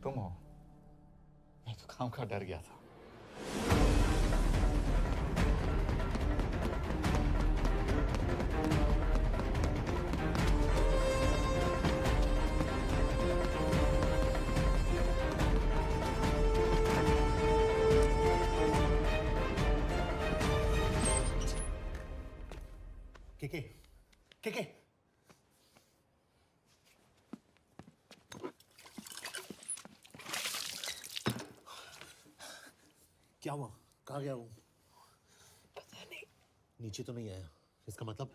तुम हो। मैं तो काम का डर गया था। केके, केके, क्या हुआ? कहाँ गया वो? पता नहीं। नीचे तो नहीं आया, इसका मतलब?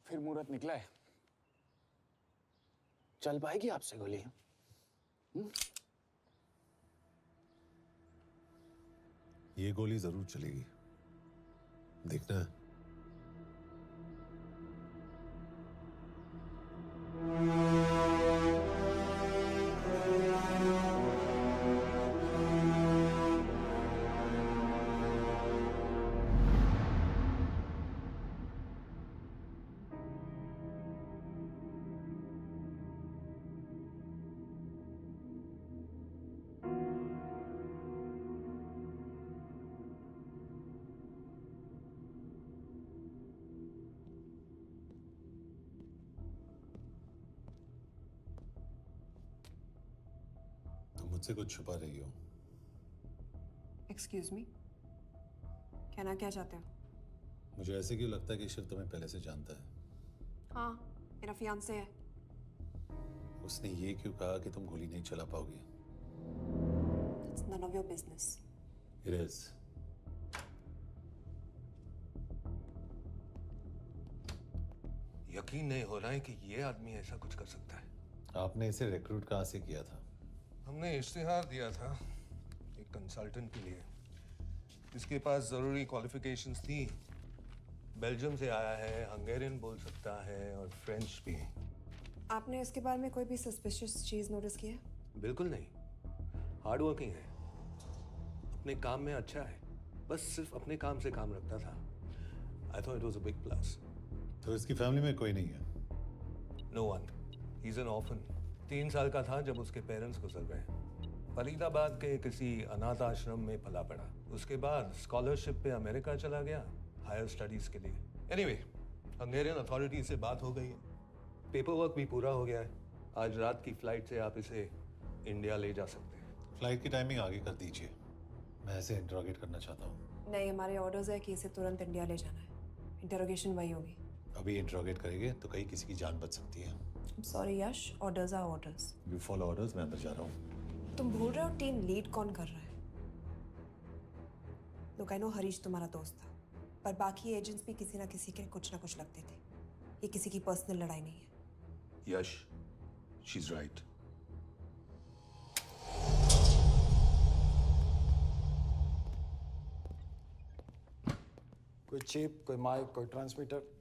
फिर मुहूर्त निकला है। चल पाएगी आपसे गोली? ये गोली जरूर चलेगी, देखना है। मुझसे कुछ छुपा रही हो। एक्सक्यूज मी, कहना क्या चाहते हो? मुझे ऐसे क्यों लगता है कि ईश्वर तुम्हें पहले से जानता है। हाँ, मेरा फियांसे है। उसने ये क्यों कहा कि तुम गोली नहीं चला पाओगी? It's none of your business. It is. यकीन नहीं हो रहा है कि ये आदमी ऐसा कुछ कर सकता है। आपने इसे रिक्रूट कहाँ से किया था? हमने इश्तिहार दिया था एक कंसल्टेंट के लिए, जिसके पास जरूरी क्वालिफिकेशंस थी। बेल्जियम से आया है, हंगेरियन बोल सकता है और फ्रेंच भी। आपने इसके बारे में कोई भी सस्पिशियस चीज नोटिस की है? बिल्कुल नहीं, हार्ड वर्किंग है, अपने काम में अच्छा है, बस सिर्फ अपने काम से काम रखता था। I thought it was a big plus. तो इसकी फैमिली में कोई नहीं है? No one, he is an orphan. 3 साल का था जब उसके पेरेंट्स गुजर गए। फरीदाबाद के किसी अनाथ आश्रम में पला पड़ा। उसके बाद स्कॉलरशिप पे अमेरिका चला गया हायर स्टडीज के लिए। एनीवे, हंगेरियन अथॉरिटी से बात हो गई है, पेपर वर्क भी पूरा हो गया है। आज रात की फ्लाइट से आप इसे इंडिया ले जा सकते हैं। फ्लाइट की टाइमिंग आगे कर दीजिए, मैं इसे इंटरोगेट करना चाहता हूँ। नहीं, हमारे ऑर्डर्स है कि इसे तुरंत इंडिया ले जाना है। इंटरोगेशन वही होगी। अभी इंटरोगेट करेंगे तो कहीं किसी की जान बच सकती है। Sorry Yash, orders are orders. You follow orders, मैं अंदर जा रहा हूँ। तुम भूल रहे हो टीम लीड कौन कर रहा है? लोग आई नो हरीश तुम्हारा दोस्त था, पर बाकी एजेंट्स भी किसी ना किसी के कुछ ना कुछ लगते थे। ये किसी की पर्सनल लड़ाई नहीं है। यश, शी इज राइट। कोई चिप, कोई माइक, कोई ट्रांसमीटर,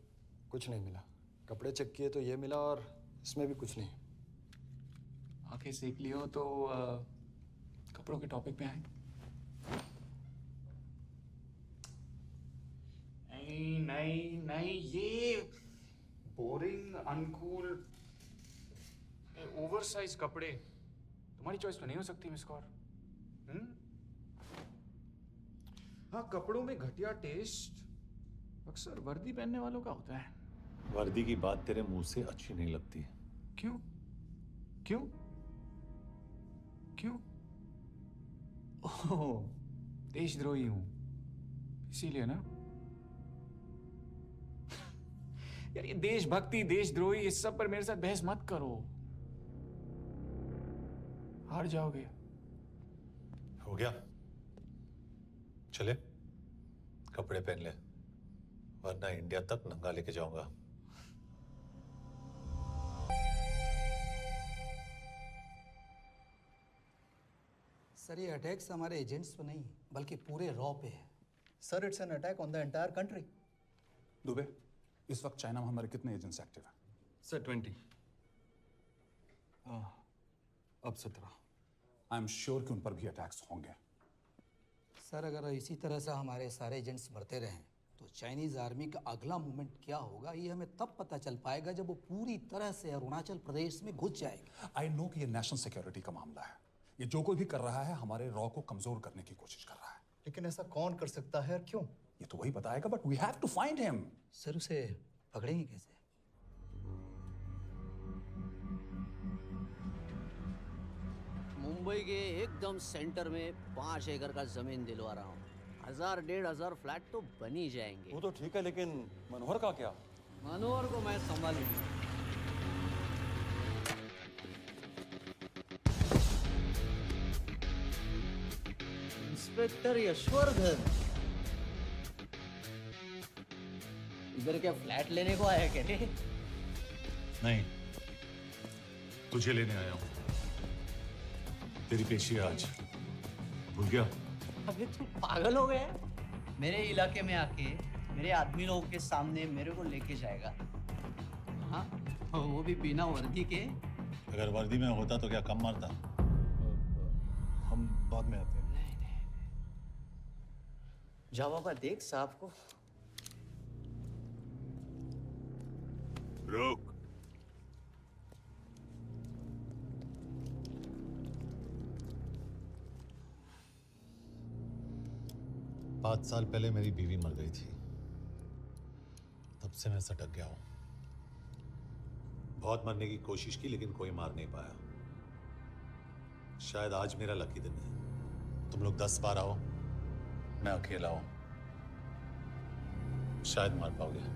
कुछ नहीं मिला। कपड़े चेक किए तो ये मिला और इसमें भी कुछ नहीं। आंखें सेक लियो तो कपड़ों के टॉपिक पे आए। नहीं नहीं नहीं, ये बोरिंग, अनकूल, ओवरसाइज कपड़े तुम्हारी चॉइस तो नहीं हो सकती मिस कौर। हाँ, कपड़ों में घटिया टेस्ट अक्सर वर्दी पहनने वालों का होता है। वर्दी की बात तेरे मुंह से अच्छी नहीं लगती। क्यों क्यों क्यों? ओह, देशद्रोही हूं इसीलिए ना। यार ये देशभक्ति, देशद्रोही, इस सब पर मेरे साथ बहस मत करो, हार जाओगे। हो गया, चले कपड़े पहन ले, वरना इंडिया तक नंगा लेके जाऊंगा। सर, ये अटैक्स हमारे एजेंट्स पे नहीं बल्कि पूरे रॉ पे है। Sir, it's an attack on the entire country. Dubey, इस वक्त चाइना में हमारे कितने एजेंट्स एक्टिव हैं? सर 20। अब 17। आई एम श्योर कि उन पर भी अटैक्स होंगे। सर, अगर इसी तरह से हमारे सारे एजेंट्स मरते रहें तो चाइनीज आर्मी का अगला मूवमेंट क्या होगा ये हमें तब पता चल पाएगा जब वो पूरी तरह से अरुणाचल प्रदेश में घुस जाएगा। आई नो कि ये नेशनल सिक्योरिटी का मामला है। ये जो कोई भी कर रहा है हमारे रॉ को कमजोर करने की कोशिश कर रहा है। लेकिन ऐसा कौन कर सकता है और क्यों? ये तो वही बताएगा, but we have to find him. Sir, उसे पकड़ेंगे कैसे? मुंबई के एकदम सेंटर में 5 एकड़ का जमीन दिलवा रहा हूँ। 1000-1500 फ्लैट तो बन ही जाएंगे। वो तो ठीक है, लेकिन मनोहर का क्या? मनोहर को मैं संभालूंगा। इंस्पेक्टर यशवर्धन, इधर क्या फ्लैट लेने को आया क्या? नहीं, तुझे लेने आया हूं। तेरी पेशी है आज, भूल गया? अबे तुम पागल हो गए? मेरे इलाके में आके मेरे आदमी लोगों के सामने मेरे को लेके जाएगा? हाँ, वो भी बिना वर्दी के। अगर वर्दी में होता तो क्या कम मारता? हम बाद में आते हैं। जाओ बाबा, देख साहब को। रुक। पाँच साल पहले मेरी बीवी मर गई थी, तब से मैं सटक गया हूं। बहुत मरने की कोशिश की लेकिन कोई मार नहीं पाया। शायद आज मेरा लकी दिन है। तुम लोग 10 बार आओ, मैं अकेला हूं, शायद मार पाओगे।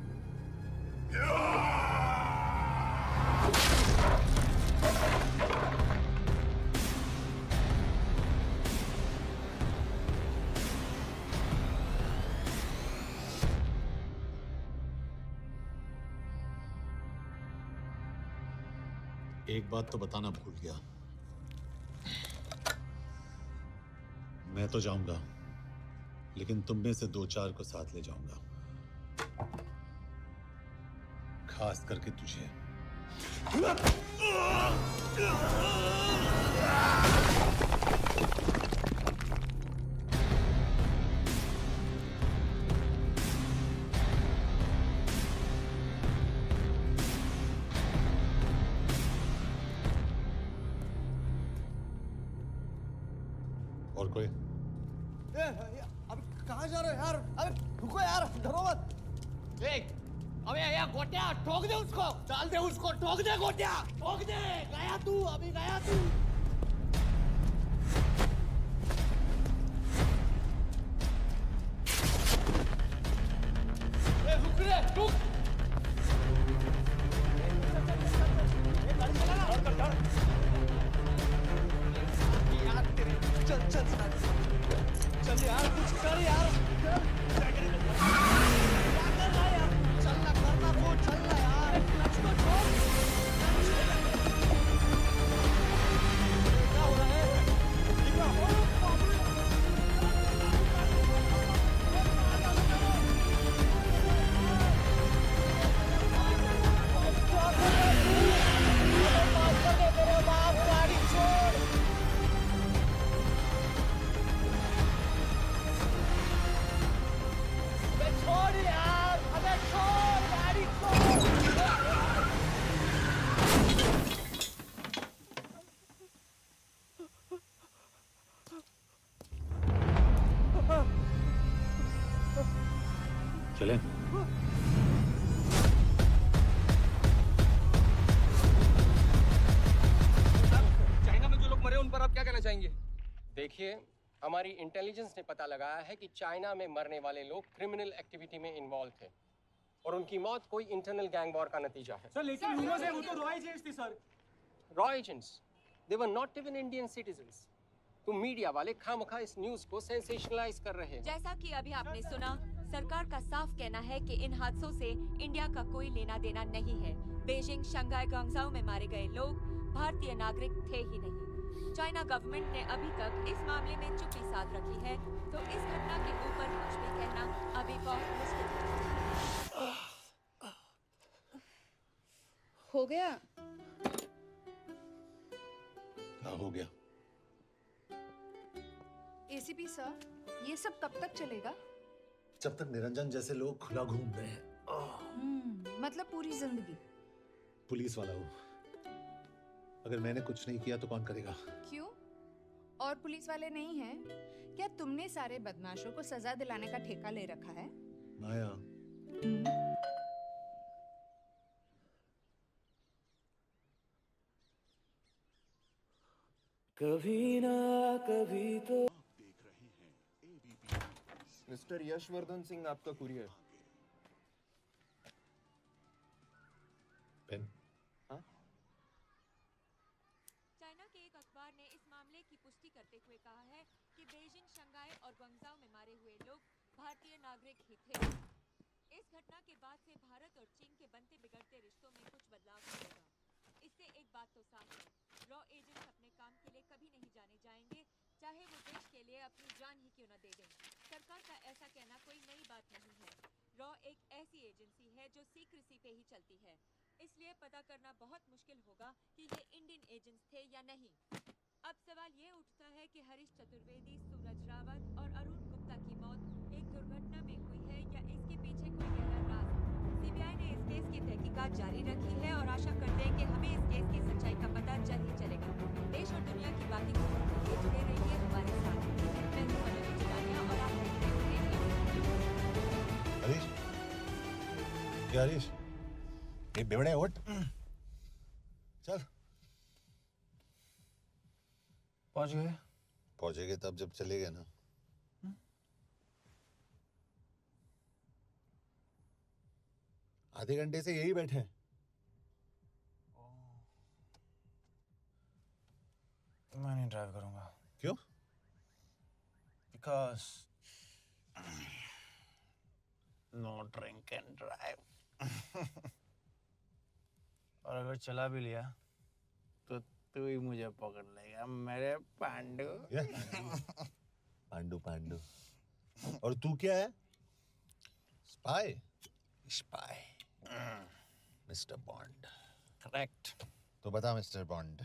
एक बात तो बताना भूल गया, मैं तो जाऊंगा, लेकिन तुम में से 2-4 को साथ ले जाऊंगा, खास करके तुझे। और कोई? अब कहाँ जा रहे हो यार? अबे रुको यार, डरो मत। अबे यार गोटिया, ठोक दे उसको, डाल दे उसको, ठोक दे गोटिया, ठोक दे। गया तू, अभी गया तू। रुक रे, रुक। चल यार, कुछ कर यार। क्या कर रहा है यार? चलना करना को चलना यार। क्लच को छोड़। क्या हो रहा है? मेरे बाप, गाड़ी छोड़। छोड़ यार, अबे छोड़, गाड़ी छोड़। चलें? चाइना में जो लोग मरे उन पर आप क्या कहना चाहेंगे? देखिए, हमारी इंटेलिजेंस ने पता लगाया है कि चाइना में मरने वाले लोग क्रिमिनल एक्टिविटी में इन्वॉल्व थे और उनकी मौत कोई इंटरनल गैंग वॉर का नतीजा है। सर लेकिन ह्यूमंस है, वो तो रॉ एजेंट्स थे sir. Raw agents, they were not even Indian citizens. तो मीडिया वाले खामखा इस न्यूज को सेंसेशनलाइज कर रहे हैं। जैसा कि अभी आपने सुना, सरकार का साफ कहना है कि इन हादसों से इंडिया का कोई लेना देना नहीं है। बीजिंग, शंघाई, ग्वांगझाओ में मारे गए लोग भारतीय नागरिक थे ही नहीं। चाइना गवर्नमेंट ने अभी तक इस मामले में चुप्पी साध रखी है, तो इस घटना के ऊपर कुछ भी कहना अभी बहुत मुश्किल है। हो गया? हाँ, हो गया। एसीपी सर, ये सब कब तक चलेगा? जब तक निरंजन जैसे लोग खुला घूम रहे हैं। मतलब पूरी जिंदगी? पुलिस वाला हूँ, अगर मैंने कुछ नहीं किया तो कौन करेगा? क्यों? और पुलिस वाले नहीं हैं? क्या तुमने सारे बदमाशों को सजा दिलाने का ठेका ले रखा है? माया, कभी ना कभी तो। मिस्टर यशवर्धन सिंह, आपका कुरियर। पेन? हाँ? चाइना के एक अखबार ने इस मामले की पुष्टि करते हुए कहा है कि बीजिंग, शंघाई और ग्वांगझाओ में मारे हुए लोग भारतीय नागरिक ही थे। इस घटना के बाद से भारत और चीन के बनते बिगड़ते रिश्तों में कुछ बदलाव होगा। इससे एक बात तो साफ है, रॉ एजेंट्स अपने काम के लिए कभी नहीं जाने जाएंगे, चाहे वो देश के लिए अपनी जान ही क्यों न दे दें। सरकार का ऐसा कहना कोई नई बात नहीं है। रॉ एक ऐसी एजेंसी है जो सीक्रेसी पे ही चलती है, इसलिए पता करना बहुत मुश्किल होगा कि ये इंडियन एजेंट्स थे या नहीं। अब सवाल ये उठता है कि हरीश चतुर्वेदी, सूरज रावत और अरुण गुप्ता की मौत एक दुर्घटना में हुई है या इसके पीछे कोई गहरा राज है। सीबीआई ने इस केस की तहकीकात जारी रखी है और आशा करते हैं कि हमें इस केस की सच्चाई का पता जल्द ही चलेगा। देश और दुनिया की बाकी खबरों के लिए जुड़े रहिए हमारे साथ। मैं हूं मनोज चिरानिया और आप देख रहे हैं हरीश, क्या हरीश? ये बेवड़े उठ, चल। पहुंच गए? पहुंचेंगे तब जब चले गए ना। आधे घंटे से यही बैठे हैं। मैं नहीं ड्राइव करूंगा। क्यों? Because no drink and drive. और अगर चला भी लिया तो तू ही मुझे पकड़ लेगा मेरे पांडु। पांडु पांडु। और तू क्या है? Spy. Spy. Mister bond. Correct. तो बता मिस्टर बॉन्ड,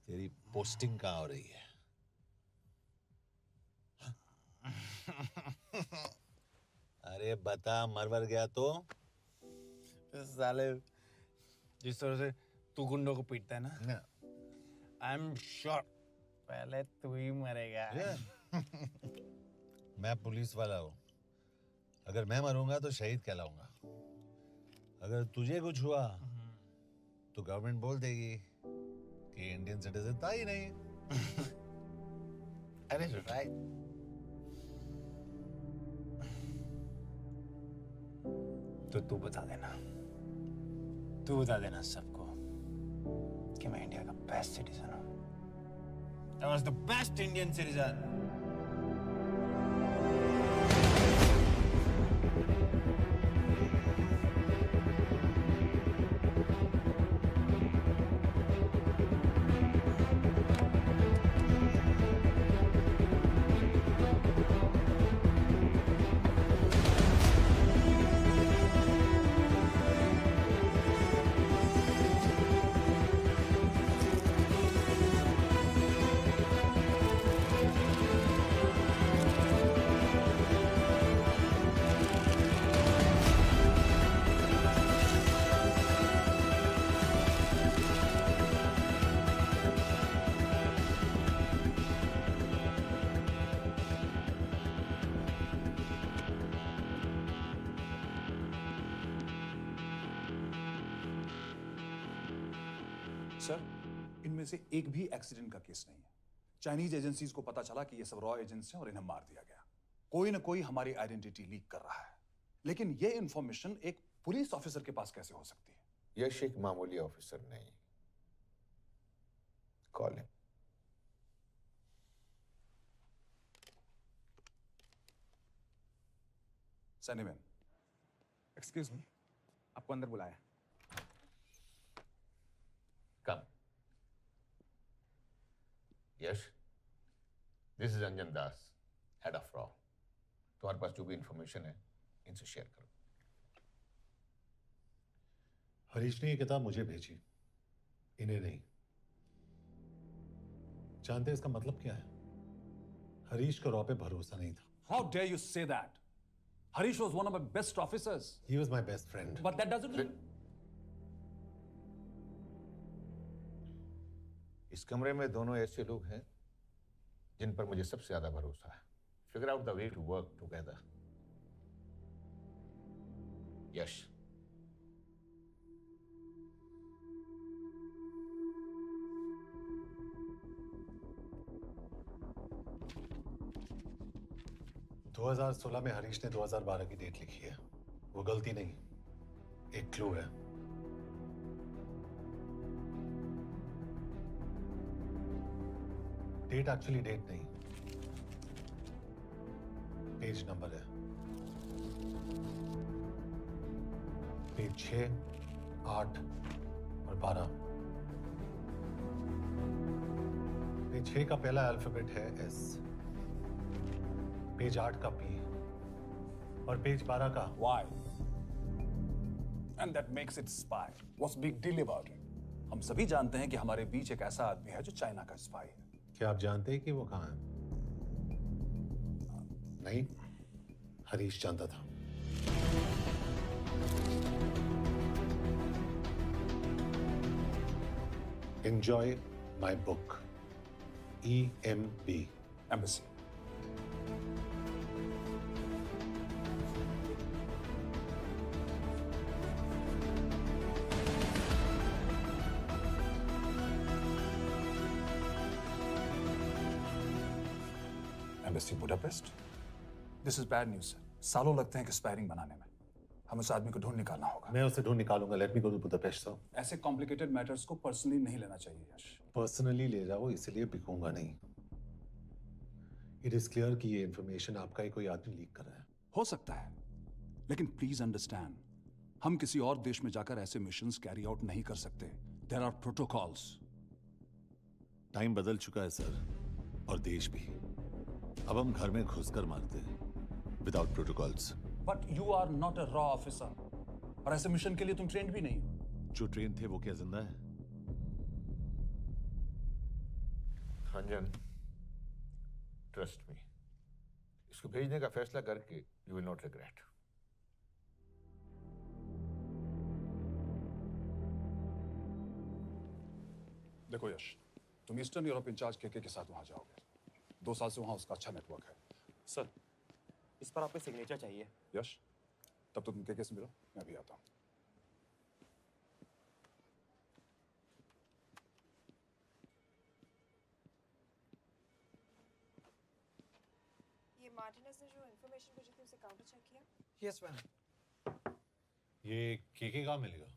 तेरी पोस्टिंग कहाँ हो रही है? अरे बता, मरवर गया तो? साले जिस तरह से तू गुंडों को पीटता है ना, आई एम श्योर पहले तू ही मरेगा। मैं पुलिस वाला हूँ। अगर मैं मरूंगा तो शहीद कहलाऊंगा। अगर तुझे कुछ हुआ तो गवर्नमेंट बोल देगी कि इंडियन सिटीजन था ही नहीं। अरे राइट। तो तू बता देना सबको कि मैं इंडिया का बेस्ट सिटीजन हूँ। I was the best Indian citizen. Sir, इनमें से एक भी एक्सीडेंट का केस नहीं है। चाइनीज एजेंसीज को पता चला कि ये सब रॉ एजेंट्स हैं और इन्हें मार दिया गया। कोई ना कोई हमारी आइडेंटिटी लीक कर रहा है, लेकिन ये इंफॉर्मेशन एक पुलिस ऑफिसर के पास कैसे हो सकती है? यश एक मामूली ऑफिसर नहीं। Call him. सैनिमैन, एक्सक्यूज मी, आपको अंदर बुलाया। Come. Yash, this is Anjan Das, head of रॉ। तुम्हारे पास जो भी इंफॉर्मेशन है इनसे शेयर करो। हरीश ने ये किताब मुझे भेजी, इन्हें नहीं। जानते हैं इसका मतलब क्या है? हरीश को रॉ पे भरोसा नहीं था। How dare you say that? Harish was one of my best officers. He was my best friend. But that doesn't. इस कमरे में दोनों ऐसे लोग हैं जिन पर मुझे सबसे ज्यादा भरोसा है। Figure out the way to work together. यश, दो 2016 में हरीश ने 2012 की डेट लिखी है। वो गलती नहीं, एक क्लू है। डेट एक्चुअली डेट नहीं, पेज नंबर है। पेज 6, 8 और 12। पेज 6 का पहला अल्फाबेट है एस, पेज 8 का पी और पेज 12 का Why? And that makes it spy. What's big deal about it? हम सभी जानते हैं कि हमारे बीच एक ऐसा आदमी है जो चाइना का स्पाई है। क्या आप जानते हैं कि वो कहाँ है? नहीं, हरीश जानता था। Enjoy my book. EMB. Embassy. Embassy Budapest. This is bad news sir. सालों लगते हैं एक्सपायरिंग बनाने में। हम उस आदमी को ढूंढ निकालना होगा। मैं उसे ढूंढ निकालूंगा। Let me go to Budapest sir. ऐसे कॉम्प्लिकेटेड मैटर्स को पर्सनली नहीं लेना चाहिए यश। पर्सनली ले जाओ, इसलिए बिकूंगा नहीं। इट इज क्लियर कि ये इन्फॉर्मेशन आपका ही कोई आदमी लीक कर रहा है। हो सकता है, लेकिन प्लीज अंडरस्टैंड, हम किसी और देश में जाकर ऐसे मिशंस कैरी आउट नहीं कर सकते। There are protocols. टाइम बदल चुका है सर, और देश भी। अब हम घर में घुसकर मारते हैं without protocols. But you are not a रॉ ऑफिसर, और ऐसे मिशन के लिए तुम ट्रेंड भी नहीं हो। जो ट्रेन थे वो क्या जिंदा है? रंजन, ट्रस्ट मी, इसको भेजने का फैसला करके यू विल नॉट रिग्रेट। देखो यश, तुम ईस्टर्न यूरोप इंचार्ज केके के साथ वहां जाओगे। 2 साल से वहां उसका अच्छा नेटवर्क है। सर, इस पर आपके सिग्नेचर चाहिए। यश, तब तो तुम केके से मिलो, मैं भी आता हूं। ये मार्टिनेज ने जो इन्फॉर्मेशन भेजी थी उसे काउंटर चेक किया? Yes ma'am. ये केके कहाँ मिलेगा?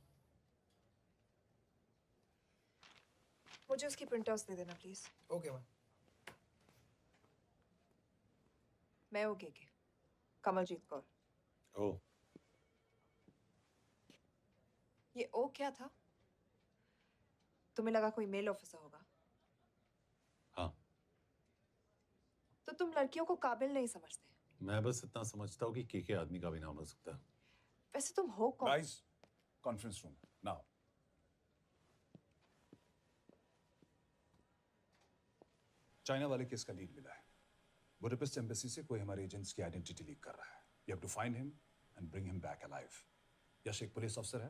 मुझे उसकी प्रिंटआउट्स दे देना प्लीज। Okay ma'am. मैं हूँ केके, कमलजीत कौर। ओ, ये ओ क्या था? तुम्हें लगा कोई मेल ऑफिसर होगा? हाँ। तो तुम लड़कियों को काबिल नहीं समझते। मैं बस इतना समझता हूँ कि केके आदमी का भी नाम हो सकता है। वैसे तुम हो कौन? Guys, conference room now. China वाले केस का लीड मिला है। बुडापेस्ट एम्बेसी से कोई हमारे एजेंट्स की आइडेंटिटी लीक कर रहा है। You have to find him and bring him back alive. Yash एक पुलिस ऑफिसर है,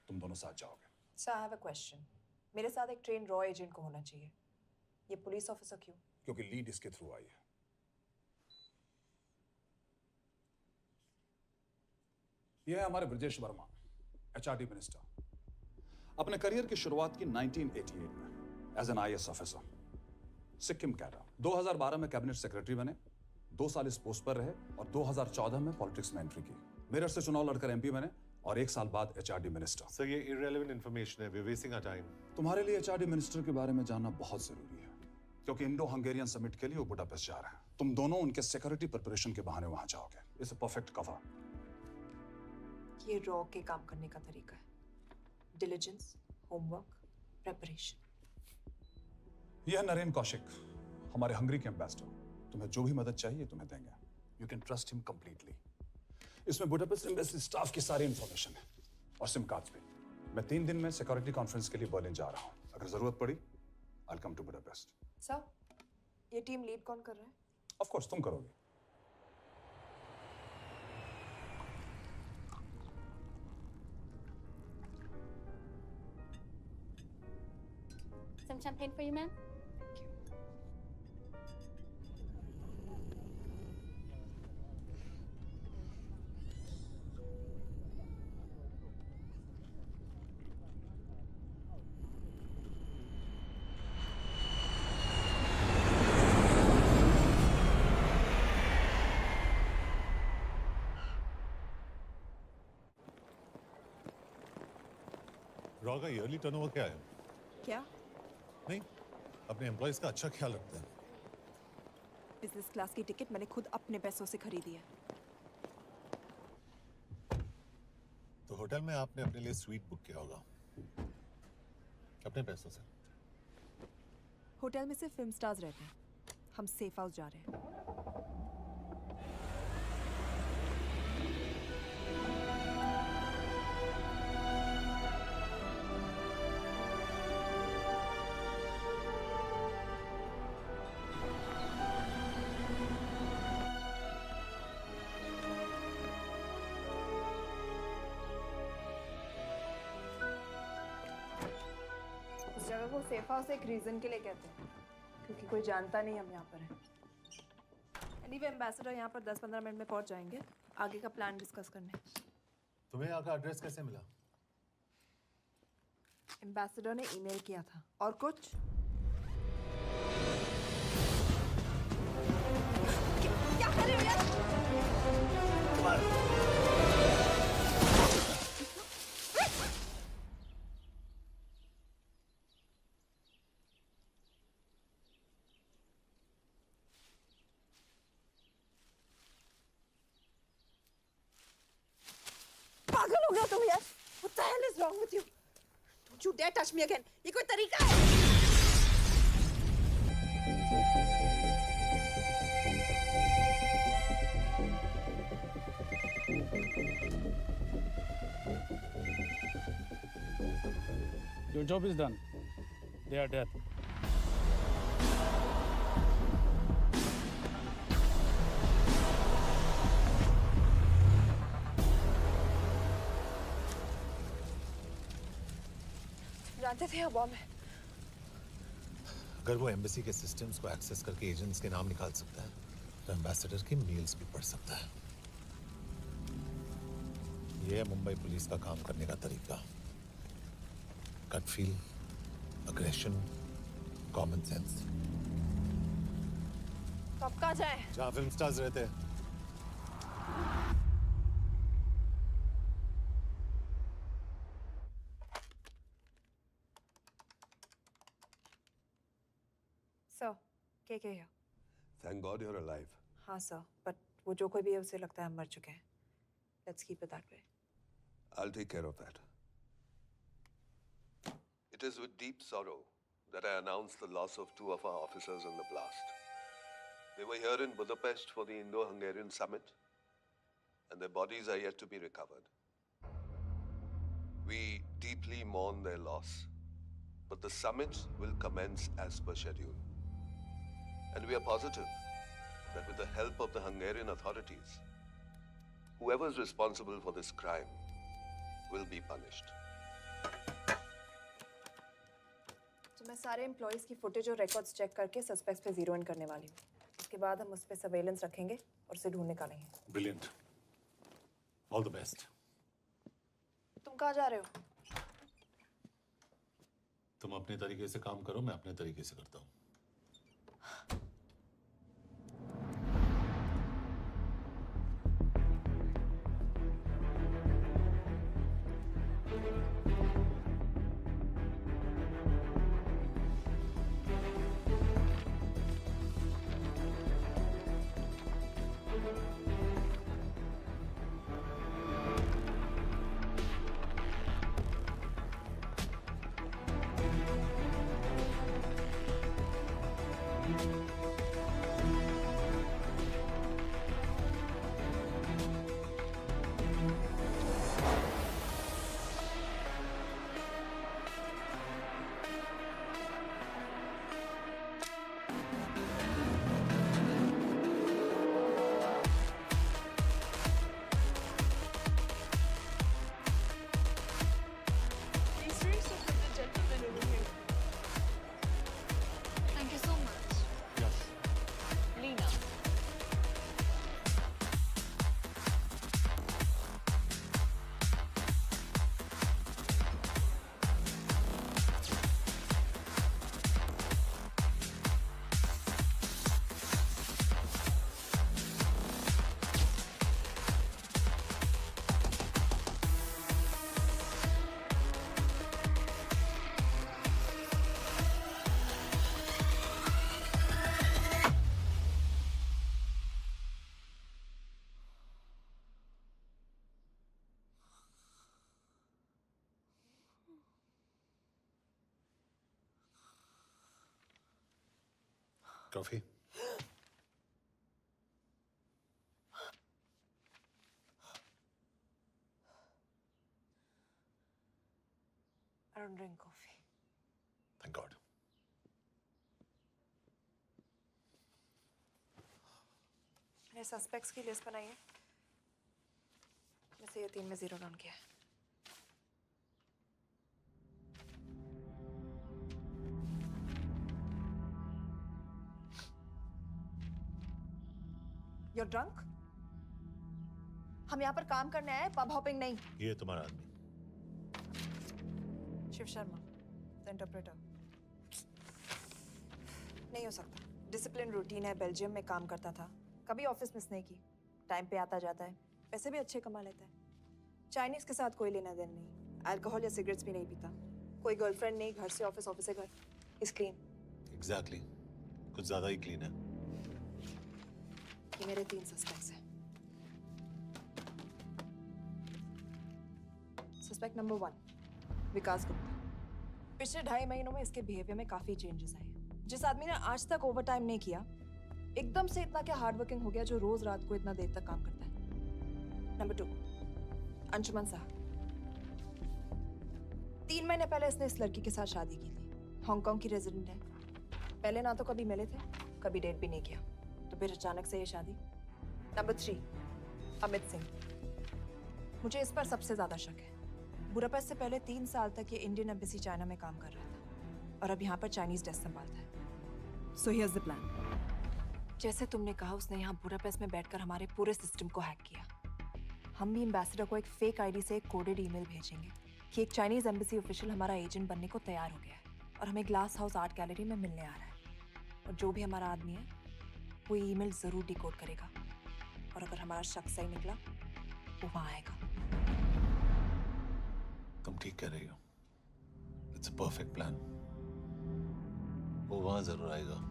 तुम दोनों साथ जाओगे। Sir, I have a question. मेरे साथ एक ट्रेन रॉ एजेंट को होना चाहिए। ये पुलिस ऑफिसर क्यों? क्योंकि लीड इसके थ्रू आई है। यह है हमारे ब्रजेश वर्मा, एचआरडी मिनिस्टर। अपने करियर की शुरुआत की 1988 में as an IAS officer, Sikkim cadre. 2012 में कैबिनेट सेक्रेटरी बने, 2 साल इस पोस्ट पर रहे और 2014 में पॉलिटिक्स में एंट्री की। मेरठ से चुनाव लड़कर एमपी बने और 1 साल बाद एचआरडी मिनिस्टर। सर, ये इररिलेवेंट इंफॉर्मेशन है। We wasting our time. तुम्हारे लिए एचआरडी मिनिस्टर के बारे में जानना बहुत जरूरी है, क्योंकि इंडो हंगेरियन समिट के लिए वो बुडापेस्ट जा रहे हैं। तुम दोनों उनके सिक्योरिटी प्रिपरेशन के बहाने वहां जाओगे। It's a perfect cover. ये रॉ के काम करने का तरीका है। Diligence, homework, preparation. यह नरेन कौशिक, हमारे हंगरी के एम्बेसडर। तुम्हें जो भी मदद चाहिए तुम्हें देंगे। You can trust him completely. इसमें बुडापेस्ट एम्बेसी स्टाफ की सारी इंफॉर्मेशन है और सिम कार्ड्स भी। मैं 3 दिन में सिक्योरिटी कॉन्फ्रेंस के लिए बर्लिन जा रहा हूँ। अगर जरूरत पड़ी, I will come to Budapest. Sir, ये टीम लीड कौन कर रहा है? ऑफ कोर्स तुम करोगे। Some champagne for you, ma'am? Raw का ईयरली टर्नओवर क्या है? क्या? नहीं, अपने एम्प्लॉइज का अच्छा ख्याल रखते हैं। बिजनेस क्लास की टिकट मैंने खुद अपने पैसों से खरीदी है। तो होटल में आपने अपने लिए स्वीट बुक किया होगा अपने पैसों से। होटल में सिर्फ फिल्म स्टार्स रहते हैं। हम सेफ हाउस जा रहे हैं। इस जगह को सेफ हाउस एक रीजन के लिए कहते हैं, क्योंकि कोई जानता नहीं हम यहाँ पर हैं। एनीवे, एम्बेसडर यहाँ पर 10-15 मिनट में पहुँच जाएंगे आगे का प्लान डिस्कस करने। तुम्हें यहाँ का एड्रेस कैसे मिला? एम्बेसडर ने ईमेल किया था। और कुछ? पागल हो गए हो तुम यार? What the hell is wrong with you? Don't you dare touch me again. ये कोई तरीका है? Your job is done. They are dead. जानते थे ये बॉम्ब है? अगर वो एम्बेसी के सिस्टम्स को एक्सेस करके एजेंट्स के नाम निकाल सकता है तो एम्बेसडर की मेल्स भी पढ़ सकता है। ये है मुंबई पुलिस का काम करने का तरीका। Gut feel, aggression, common sense. तो अब कहाँ जाएं? जहाँ फिल्म स्टार्स रहते हैं। सर, के here? Thank God you're alive. हाँ सर, but वो जो कोई भी है उसे लगता है हम मर चुके हैं। Let's keep it that way. I'll take care of that. It is with deep sorrow that I announce the loss of 2 of our officers in the blast. They were here in Budapest for the Indo-Hungarian summit, and their bodies are yet to be recovered. We deeply mourn their loss, but the summit will commence as per schedule. And we are positive that with the help of the Hungarian authorities, whoever is responsible for this crime will be punished. तो मैं सारे employees की footage और records check करके suspects पे zero in करने वाली हूँ। उसके बाद हम उस पे सर्वेलेंस रखेंगे और उसे ढूंढ निकालेंगे। Brilliant. All the best. तुम कहाँ जा रहे हो? तुम अपने तरीके से काम करो, मैं अपने तरीके से करता हूँ। Thank you so much. Lena. Coffee? I don't drink coffee. Thank God. मैंने सस्पेक्ट्स की लिस्ट बनाई है। वैसे ये 3 में जीरो डाउन किया है। You're drunk? हम यहाँ पर काम करने आए, पब हॉपिंग नहीं। ये तुम्हारा आदमी। Shiv Sharma, the interpreter. नहीं हो सकता। डिसिप्लिन रूटीन है, बेल्जियम में काम करता था, कभी ऑफिस मिस नहीं की, टाइम पे आता जाता है, पैसे भी अच्छे कमा लेता है। चाइनीज के साथ कोई लेना देना नहीं, अल्कोहल या सिगरेट्स भी नहीं पीता, कोई गर्लफ्रेंड नहीं, घर से ऑफिस, ऑफिस से घर, इज क्लीन। Exactly. कुछ ज्यादा ही क्लीन है। ये मेरे 3 सस्पेक्ट्स हैं। सस्पेक्ट नंबर 1, विकास गुप्ता। पिछले 2.5 महीनों में इसके बिहेवियर में काफी चेंजेस आए हैं। जिस आदमी ने आज तक ओवर टाइम नहीं किया, एकदम से इतना क्या हार्ड वर्किंग हो गया जो रोज रात को इतना देर तक काम करता है। नंबर 2, अंशुमन साह। 3 महीने पहले इसने इस लड़की के साथ शादी की थी। हांगकांग की रेजिडेंट है। पहले ना तो कभी मिले थे, कभी डेट भी नहीं किया, तो फिर अचानक से ये शादी। नंबर 3, अमित सिंह। मुझे इस पर सबसे ज्यादा शक है। बुडापेस्ट से पहले 3 साल तक ये इंडियन एम्बेसी चाइना में काम कर रहा था और अब यहाँ पर चाइनीज डेस्क संभालता है। So here's the plan. जैसे तुमने कहा, उसने यहाँ बुडापेस्ट में बैठकर हमारे पूरे सिस्टम को हैक किया। हम भी एम्बेसडर को एक फेक आईडी से एक कोडेड ईमेल भेजेंगे कि एक चाइनीज एम्बेसी ऑफिशियल हमारा एजेंट बनने को तैयार हो गया है और हमें ग्लास हाउस आर्ट गैलरी में मिलने आ रहा है। और जो भी हमारा आदमी है वो ईमेल जरूर डिकोड करेगा और अगर हमारा शक सही निकला वो वहां आएगा। तुम ठीक कह रही हो। It's a perfect plan. वो वहां जरूर आएगा।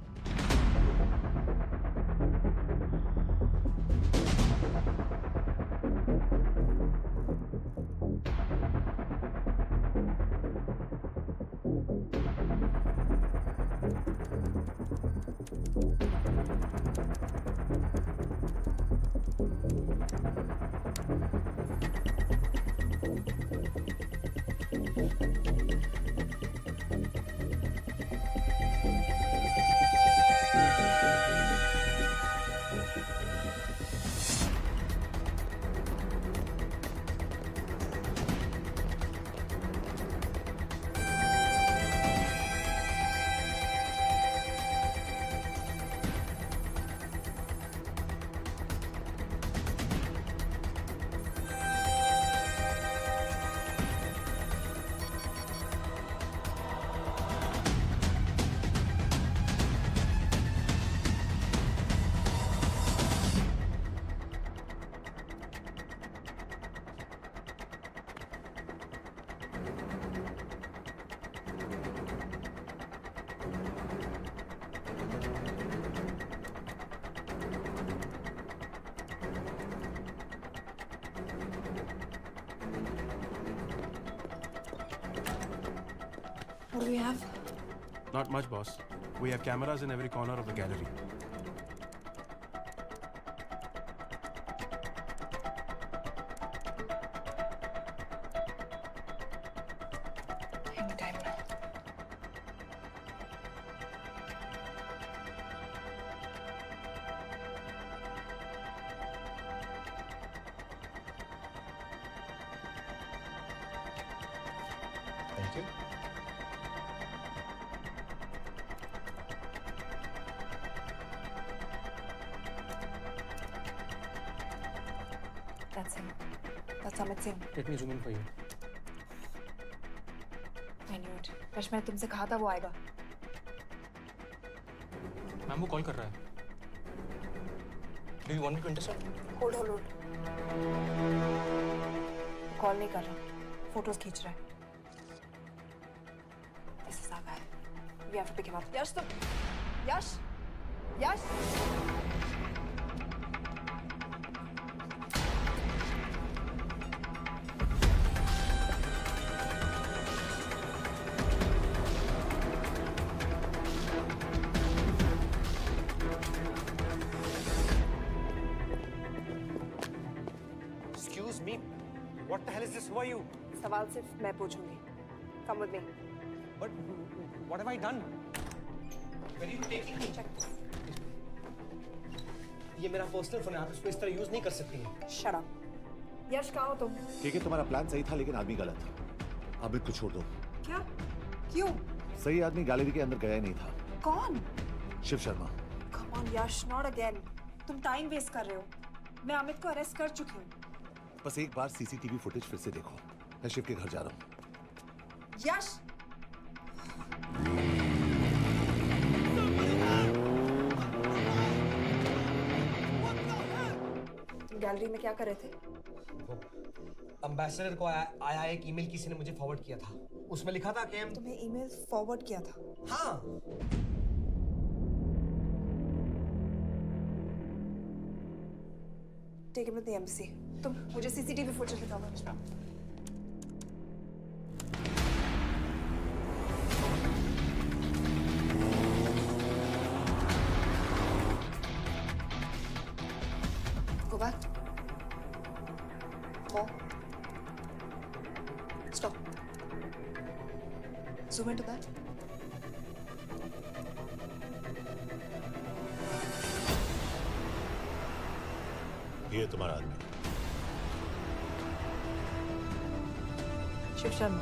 What do we have? Not much, boss. We have cameras in every corner of the gallery. Anytime now. Thank you. That's him. That's Amit Singh. Let me zoom in for you. I knew it. बस मैं तुमसे कहा था वो आएगा। Ma'am वो call कर रहा है। Do you want me to intercept? Hold. Call नहीं कर रहा, फोटोज खींच रहा है। This is our guy. We have to pick him up. यश तुम, यश। Excuse me. What the hell is this? Who are you? सवाल सिर्फ मैं पूछूंगी। Come with me. But what have I done? Where are you taking me? Check this. ये मेरा personal phone है, आप इसको इस तरह यूज नहीं कर सकती हैं। Shut up. यश कहाँ हो तुम? ठीक है, तुम्हारा प्लान सही था लेकिन आदमी गलत था। अमित को छोड़ दो। क्या? क्यों? सही आदमी गैलरी के अंदर गया ही नहीं था। कौन? Shiv Sharma. Come on Yash, not again. तुम टाइम वेस्ट कर रहे हो। मैं अमित को अरेस्ट कर चुकी हूँ। बस एक बार सीसीटीवी फुटेज फिर से देखो। मैं शिव के घर जा रहा हूँ। यश! तुम गैलरी में क्या कर रहे थे? एम्बेसडर को आया एक ईमेल किसी ने मुझे फॉरवर्ड किया था। उसमें लिखा था कि तुम्हें ईमेल फॉरवर्ड किया था? हाँ। Take him to the embassy. तुम मुझे सीसीटीवी फुटेज दिखाओ। Zoom into that. ये तुम्हारा आदमी। शिव शर्मा।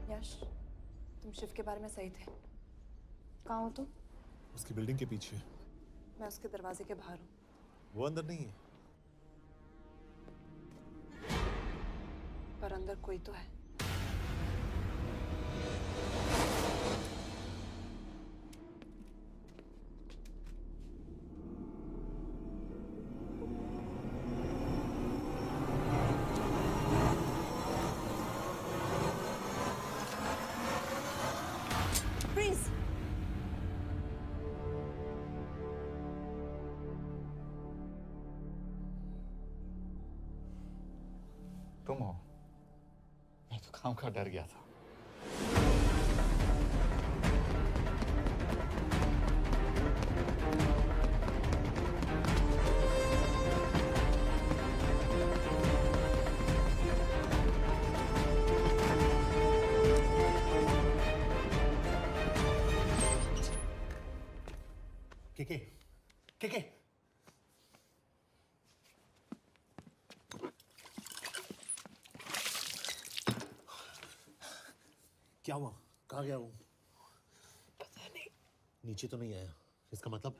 यश, तुम शिव के बारे में सही थे। कहाँ हो तुम? उसकी बिल्डिंग के पीछे। मैं उसके दरवाजे के बाहर हूँ। वो अंदर नहीं है। पर अंदर कोई तो है। Freeze! तुम हो? मैं तो काम का डर गया था। के क्या हुआ? कहाँ गया वो? पता नहीं। नीचे तो नहीं आया, इसका मतलब?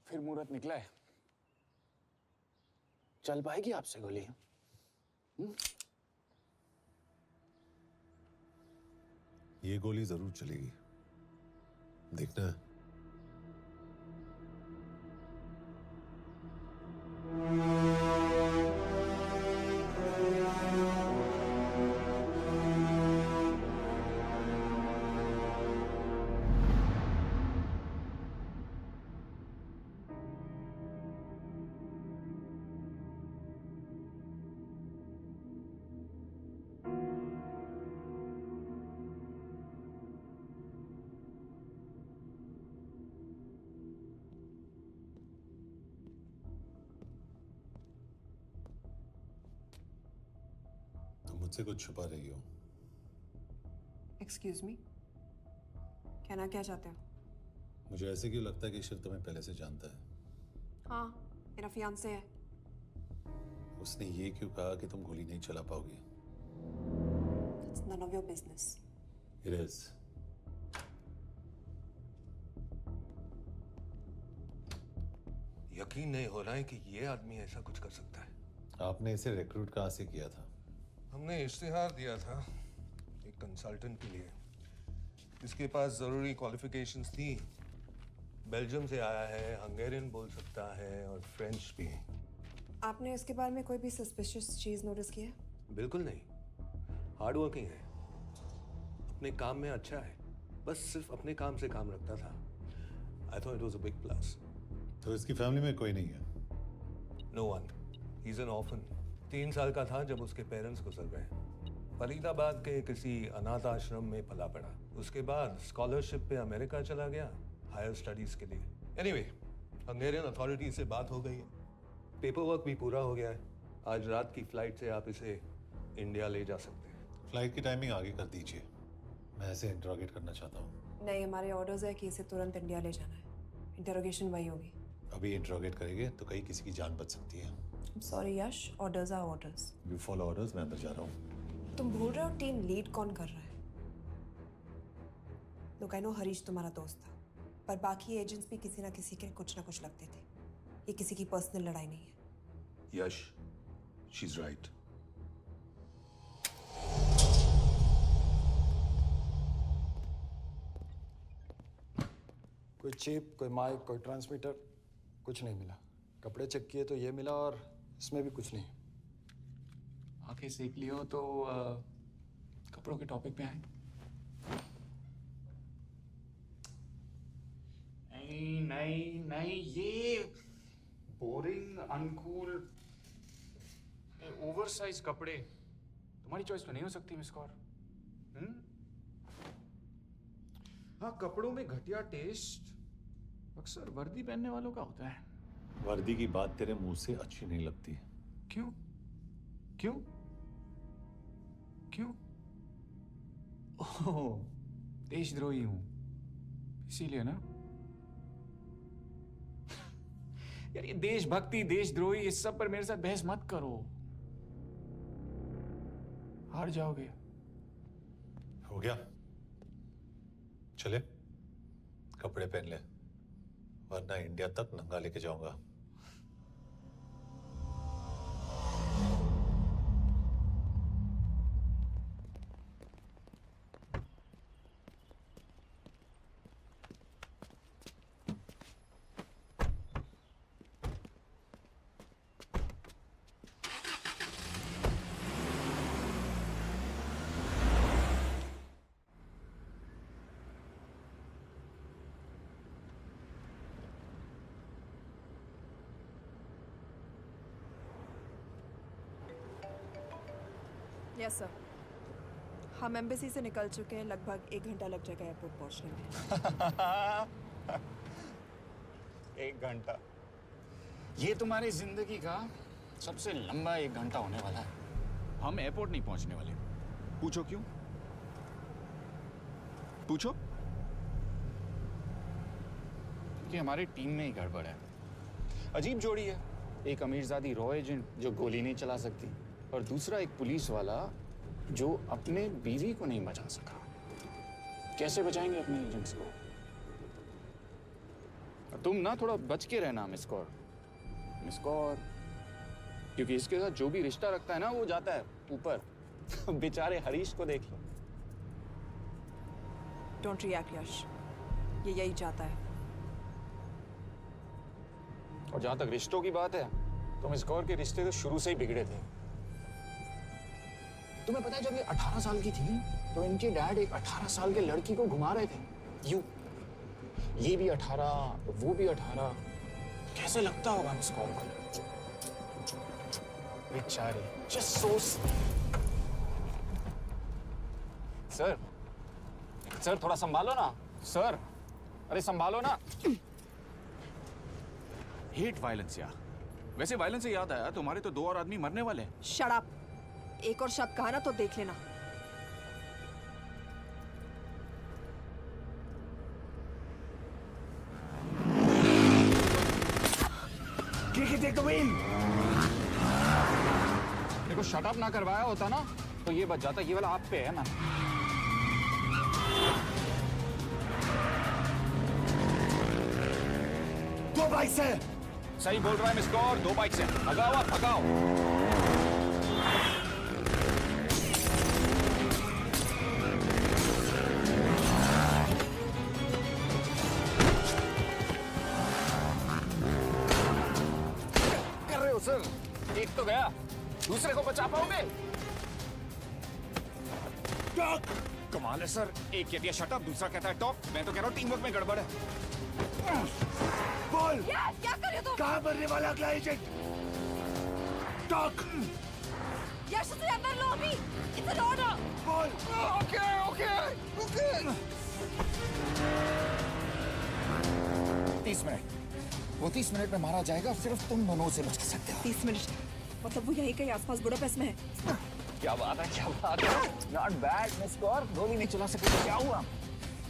फिर मुहूर्त निकला है। चल पाएगी आपसे गोली? ये गोली जरूर चलेगी, देखना है। मुझसे कुछ छुपा रही हो। एक्सक्यूज मी, कहना क्या चाहते हो? मुझे ऐसे क्यों लगता है कि शिव तुम्हें पहले से जानता है? हाँ, मेरा फियांसे है। उसने ये क्यों कहा कि तुम गोली नहीं चला पाओगी? It's none of your business. It is. यकीन नहीं हो रहा है कि ये आदमी ऐसा कुछ कर सकता है। आपने इसे रिक्रूट कहाँ से किया था? हमने इश्तिहार दिया था एक कंसल्टेंट के लिए। इसके पास जरूरी क्वालिफिकेशंस थी। बेल्जियम से आया है, हंगेरियन बोल सकता है और फ्रेंच भी। आपने इसके बारे में कोई भी सस्पिशियस चीज नोटिस की है? बिल्कुल नहीं, हार्ड वर्किंग है, अपने काम में अच्छा है, बस सिर्फ अपने काम से काम रखता था। I thought it was a big plus. तो इसकी फैमिली में कोई नहीं है? No one, he is an orphan. 3 साल का था जब उसके पेरेंट्स गुजर गए। फरीदाबाद के किसी अनाथ आश्रम में पला पड़ा। उसके बाद स्कॉलरशिप पे अमेरिका चला गया हायर स्टडीज के लिए। एनीवे, हंगेरियन अथॉरिटी से बात हो गई है, पेपर वर्क भी पूरा हो गया है। आज रात की फ्लाइट से आप इसे इंडिया ले जा सकते हैं। फ्लाइट की टाइमिंग आगे कर दीजिए, मैं इसे इंटरोगेट करना चाहता हूँ। नहीं, हमारे ऑर्डर्स है कि इसे तुरंत इंडिया ले जाना है। इंटरोगेशन वही होगी। अभी इंटरोगेट करेंगे तो कहीं किसी की जान बच सकती है। Sorry Yash, orders are orders. You follow orders, मैं अंदर जा रहा हूँ। तुम भूल रहे हो टीम लीड कौन कर रहा है? लोग आई नो हरीश तुम्हारा दोस्त था, पर बाकी एजेंट्स भी किसी ना किसी के कुछ ना कुछ लगते थे। ये किसी की पर्सनल लड़ाई नहीं है। यश, शी इज राइट। कोई चिप, कोई माइक, कोई ट्रांसमीटर, कुछ नहीं मिला। कपड़े चेक किए तो ये मिला और इसमें भी कुछ नहीं। आंखें सेक लियो तो कपड़ों के टॉपिक पे आए। नहीं नहीं नहीं, ये बोरिंग, अनकूल, ओवरसाइज कपड़े तुम्हारी चॉइस तो नहीं हो सकती मिस कौर। हाँ, कपड़ों में घटिया टेस्ट अक्सर वर्दी पहनने वालों का होता है। वर्दी की बात तेरे मुंह से अच्छी नहीं लगती। क्यों क्यों क्यों? ओह, देशद्रोही हूं इसीलिए ना। यार ये देशभक्ति, देशद्रोही, इस सब पर मेरे साथ बहस मत करो, हार जाओगे। हो गया, चले कपड़े पहन ले, वरना इंडिया तक नंगा लेके जाऊंगा। यस सर, हम एम्बेसी से निकल चुके हैं। लगभग 1 घंटा लग जाएगा एयरपोर्ट पहुंचने में। 1 घंटा? ये तुम्हारी जिंदगी का सबसे लंबा 1 घंटा होने वाला है। हम एयरपोर्ट नहीं पहुंचने वाले। पूछो क्यों? पूछो। क्योंकि हमारी टीम में ही गड़बड़ है। अजीब जोड़ी है, एक अमीरजादी रॉ एजेंट जो गोली नहीं चला सकती, और दूसरा एक पुलिस वाला जो अपने बीवी को नहीं बचा सका। कैसे बचाएंगे अपने एजेंट्स को? तुम ना थोड़ा बच के रहना मिस कौर। मिस कौर, क्योंकि इसके साथ जो भी रिश्ता रखता है ना वो जाता है ऊपर। बेचारे हरीश को देख लो। डोंट रिएक्ट यश, ये यही चाहता है। और जहां तक रिश्तों की बात है तो मिस गौर के रिश्ते तो शुरू से ही बिगड़े थे। तुम्हें पता है जब ये 18 साल की थी तो इनके डैड एक 18 साल के लड़की को घुमा रहे थे यूं। ये भी 18, वो भी 18। कैसे लगता होगा मिस गौर को? बेचारे, just so सर थोड़ा संभालो ना सर। अरे संभालो ना। हेट वायलेंस यार। वैसे वायलेंस से याद आया, तुम्हारे तो 2 और आदमी मरने वाले हैं। Shut up. एक और शब्द कहा ना तो देख लेना। देखो शट अप ना करवाया होता ना तो ये बच जाता। ये वाला आप पे है ना। दो बाइक से। सही बोल रहा है मिस गौर, 2 बाइक से। भगाओ आप, भगाओ। कर रहे हो सर? एक तो गया, दूसरे को बचा पाओगे? कमाल है सर। एक कहती है शट अप, दूसरा कहता है टॉप। मैं तो कह रहा हूँ टीम वर्क में गड़बड़ है। बोल क्या कर रहे हो तुम? कहाँ मरने वाला अगला एजेंट? टॉक। यश उसे अंदर लो अभी। It's an order. बोल। Okay 30 minute. वो 30 मिनट में मारा जाएगा, सिर्फ तुम दोनों से बच सकते हो। 30 मिनट मतलब वो यहीं कहीं आसपास बुडापेस्ट में है। क्या बात है, क्या बात है। नॉट बैड मिस गौर। गोली नहीं चला सके तो क्या हुआ?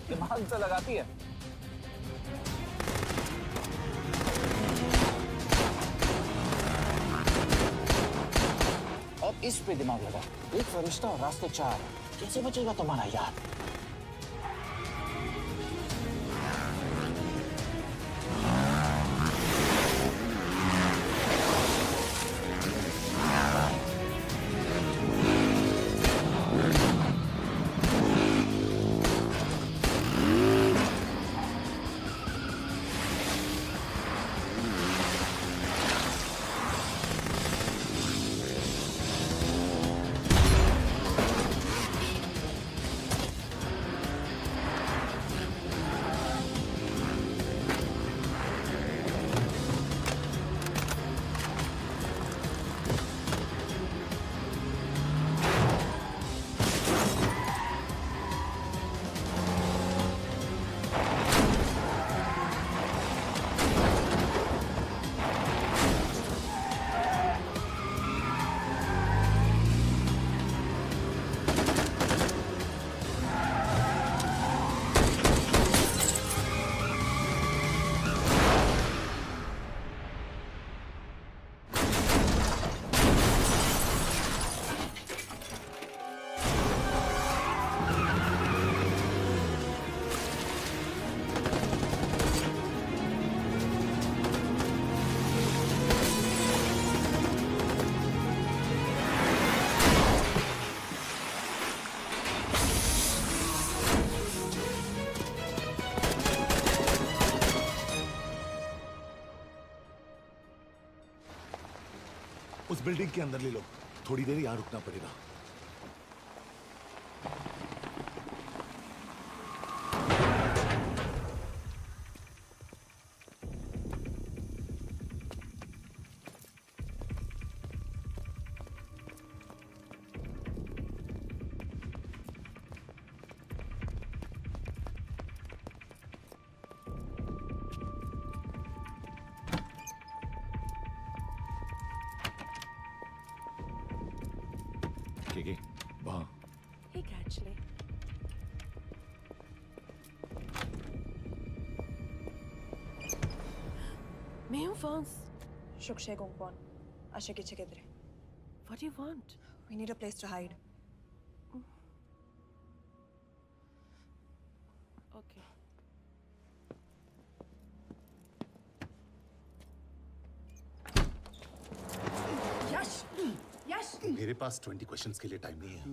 दिमाग तो लगाती है। अब इस पे दिमाग लगा। एक फरिश्ता और रास्ते 4। कैसे बचेगा तुम्हारा यार? उस बिल्डिंग के अंदर ले लो। थोड़ी देर यहाँ रुकना पड़ेगा। वहाँ। Hey, actually. मैं हूँ Fons. Shukshay Gongpon. Asha kiche kidre. What do you want? We need a place to hide. Okay. Yash! मेरे पास 20 क्वेश्चंस के लिए टाइम नहीं है।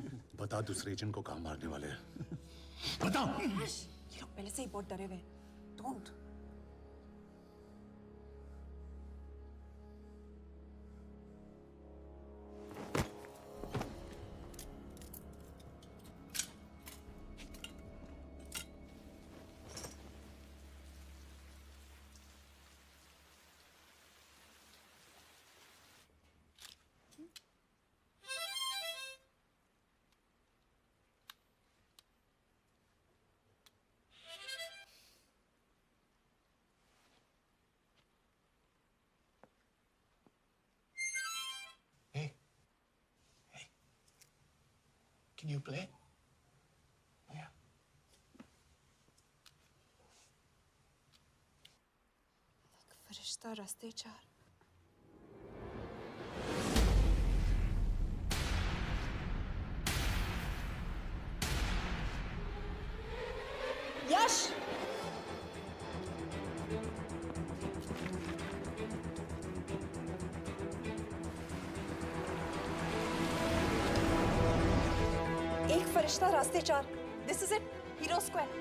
बता दूसरे एजेंट को कहाँ मारने वाले हैं। बता। ये लोग पहले से ही बहुत डरे हुए हैं। Don't. Can you play? Yeah. फरिश्ता रास्ते चार। यश! एक फरिश्ता रास्ते चार। This is it. Hero Square.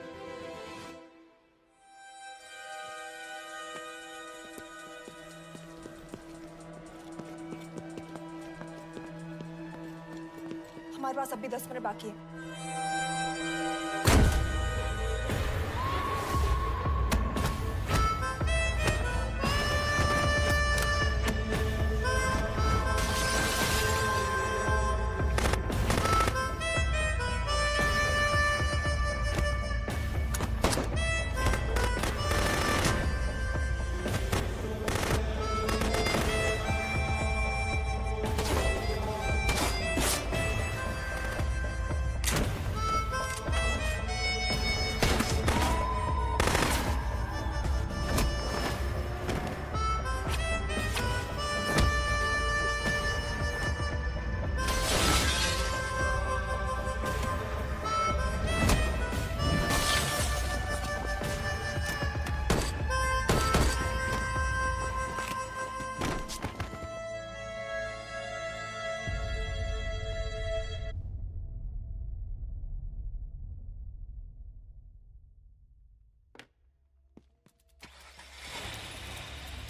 हमारे पास अभी 10 मिनट बाकी है।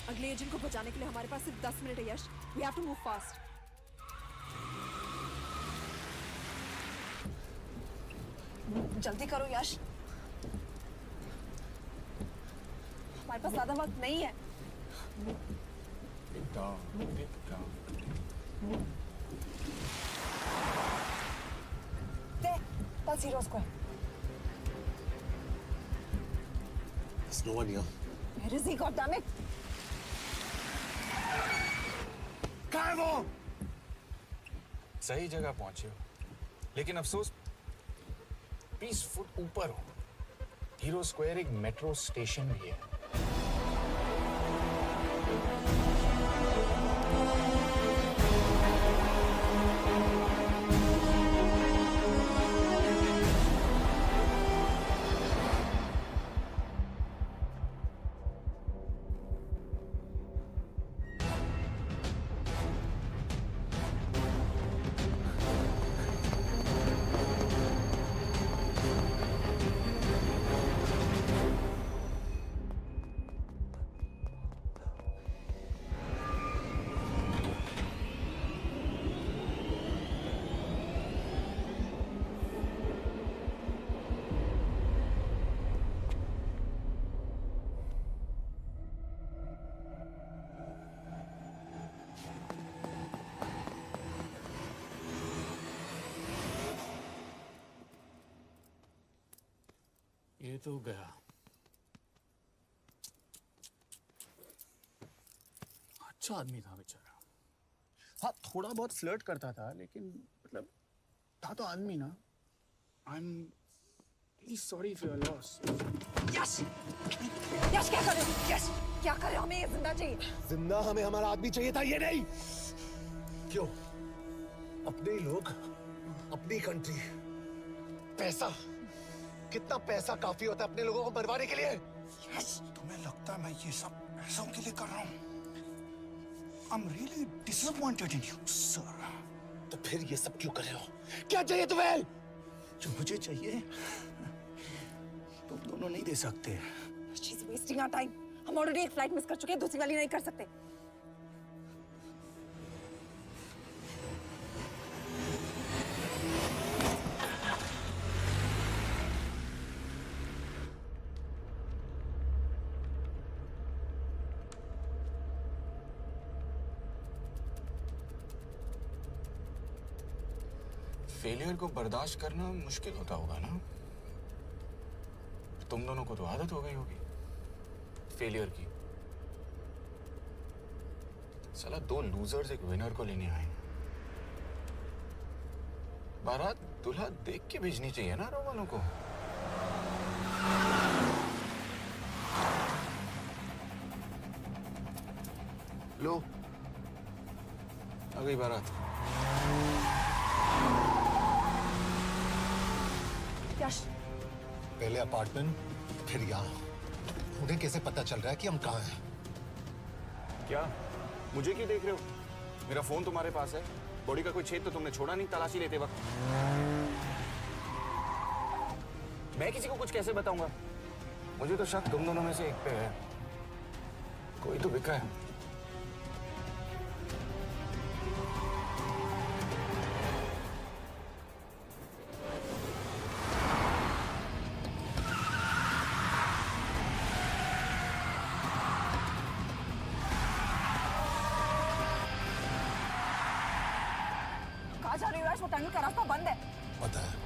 अगले एजेंट को बचाने के लिए हमारे पास सिर्फ 10 मिनट है यश। We have to move fast. जल्दी करो यश। हमारे पास ज्यादा वक्त नहीं है। That's Hero Square. There's no one here. Where is he? God damn it! कहाँ है वो? सही जगह पहुंचे हो, लेकिन अफसोस 20 फुट ऊपर हो। हीरो स्क्वायर एक मेट्रो स्टेशन भी है। ये तो गया। अच्छा आदमी था बेचारा। हाँ, थोड़ा बहुत फ्लर्ट करता था, लेकिन मतलब था तो आदमी ना। I'm really sorry for your loss. यश! यश क्या कर रहे हो? यश! क्या कर रहे हो? हमें ये जिंदा चाहिए। जिंदा हमें हमारा आदमी चाहिए था, ये नहीं। क्यों? अपने ही लोग, अपनी कंट्री, पैसा। कितना पैसा काफी होता है अपने लोगों को मरवाने के लिए? यस, तुम्हें लगता है मैं ये सब पैसों के लिए कर रहा हूँ? I'm really disappointed in you, sir. तो फिर ये सब क्यों कर रहे हो? क्या चाहिए तुम्हें? जो मुझे चाहिए तुम दोनों नहीं दे सकते। She's wasting our time. हम ऑलरेडी एक फ्लाइट मिस कर चुके हैं, दूसरी वाली नहीं कर सकते। फेलियर को बर्दाश्त करना मुश्किल होता होगा ना? तुम दोनों को तो आदत हो गई होगी फेलियर की। साला दो लूजर्स एक विनर को लेने आए। बारात दूल्हा देख के भेजनी चाहिए ना रो वालों को। लो आ गई बारात। यश, पहले अपार्टमेंट फिर यहाँ। उन्हें कैसे पता चल रहा है कि हम कहाँ हैं? क्या मुझे क्यों देख रहे हो? मेरा फोन तुम्हारे पास है। बॉडी का कोई छेद तो तुमने छोड़ा नहीं तलाशी लेते वक्त। मैं किसी को कुछ कैसे बताऊंगा? मुझे तो शक तुम दोनों में से एक पे है। कोई तो बिका है। कहाँ जा रही हो यश? वो टनल का रास्ता बंद है। पता है।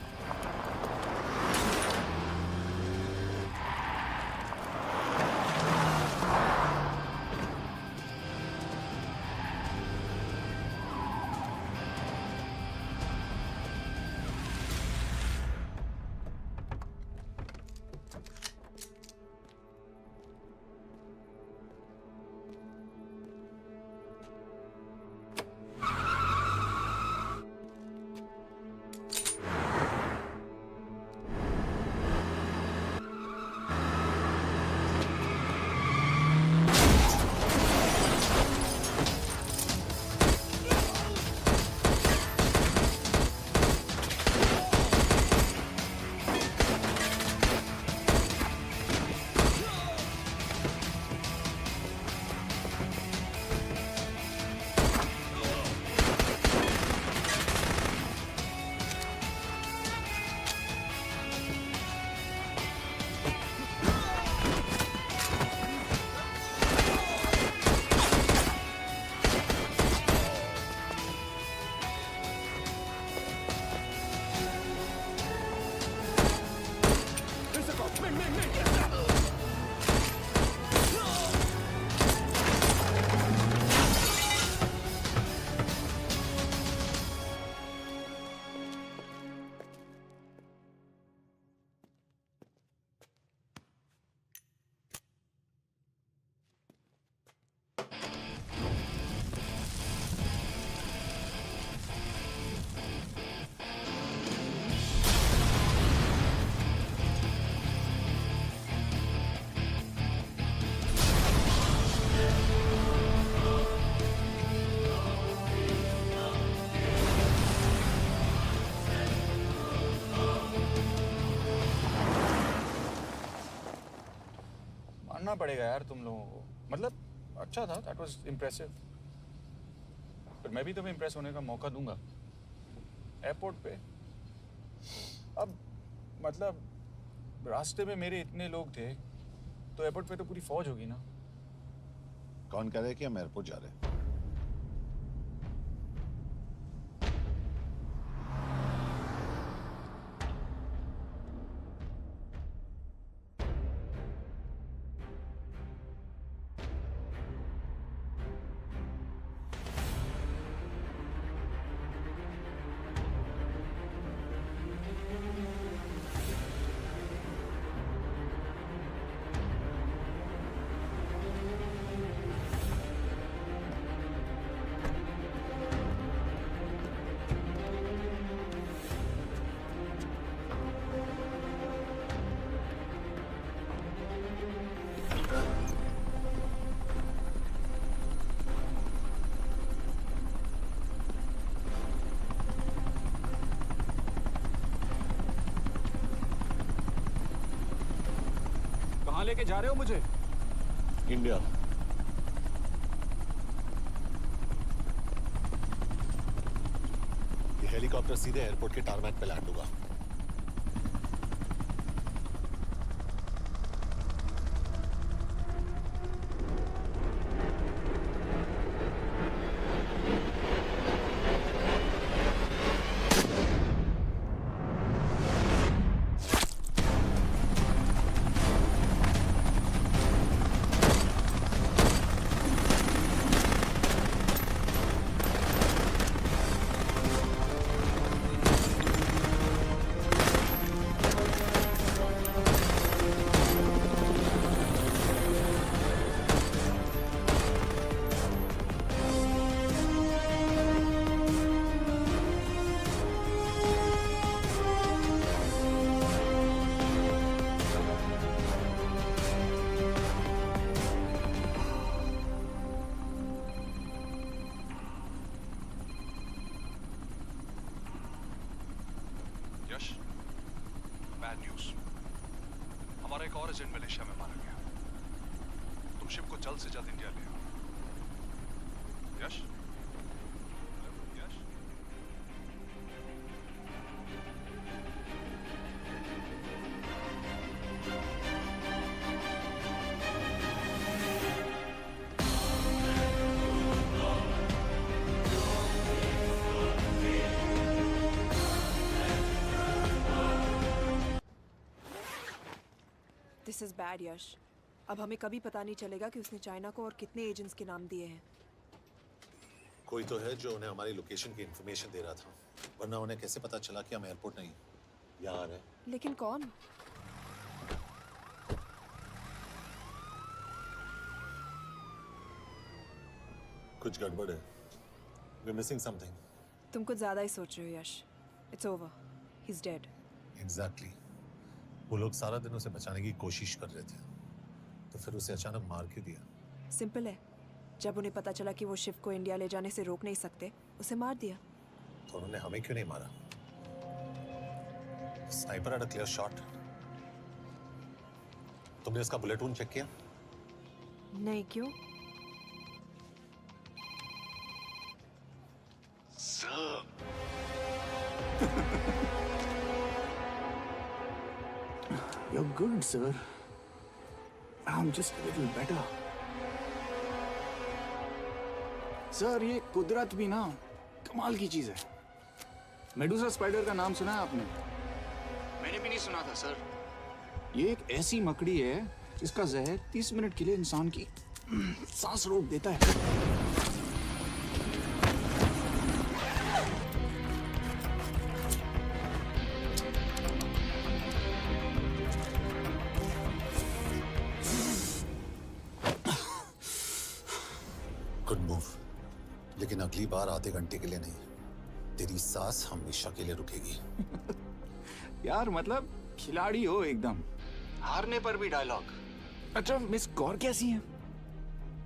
मानना पड़ेगा यार तुम लोगों को। मतलब अच्छा था, दैट वाज इम्प्रेसिव। पर मैं भी तुम्हें इम्प्रेस होने का मौका दूंगा एयरपोर्ट पे। अब मतलब रास्ते में मेरे इतने लोग थे तो एयरपोर्ट पे तो पूरी फौज होगी ना। कौन कह रहा है कि हम एयरपोर्ट जा रहे हैं? लेके जा रहे हो मुझे? इंडिया। ये हेलीकॉप्टर सीधे एयरपोर्ट के टारमैक पे लैंड होगा। यश, बैड न्यूज। हमारा एक और एजेंट मलेशिया में मारा गया। तुम शिप को जल्द से जल्द इंडिया ले आओ। यश? यश? दिस इज बैड यश। अब हमें कभी पता नहीं चलेगा कि उसने चाइना को और कितने एजेंट्स के नाम दिए हैं। कोई तो है जो उन्हें हमारी लोकेशन की इंफॉर्मेशन दे रहा था, वरना उन्हें कैसे पता चला कि हम एयरपोर्ट नहीं यहाँ आ रहे हैं? लेकिन कौन? कुछ गड़बड़ है। We're missing something. तुम कुछ ज्यादा ही सोच रहे हो Yash. It's over, he is dead. Exactly. वो लोग सारा दिन उसे बचाने की कोशिश कर रहे थे, तो फिर उसे अचानक मार क्यों दिया? सिंपल है, जब उन्हें पता चला कि वो शिप को इंडिया ले जाने से रोक नहीं सकते, उसे मार दिया। तो उन्होंने हमें क्यों नहीं मारा? Sniper had a clear shot. तुमने इसका बुलेट वूंड चेक किया? नहीं, क्यों? You're good, sir. I'm just a little better. Sir, ये कुदरत भी ना कमाल की चीज है। मेडुसा स्पाइडर का नाम सुना है आपने? मैंने भी नहीं सुना था सर। ये एक ऐसी मकड़ी है जिसका जहर 30 मिनट के लिए इंसान की सांस रोक देता है। गुड मूव, लेकिन अगली बार आधे घंटे के लिए नहीं, तेरी सांस हमेशा के लिए रुकेगी। यार मतलब खिलाड़ी हो एकदम, हारने पर भी डायलॉग। अच्छा, मिस कौर कैसी हैं?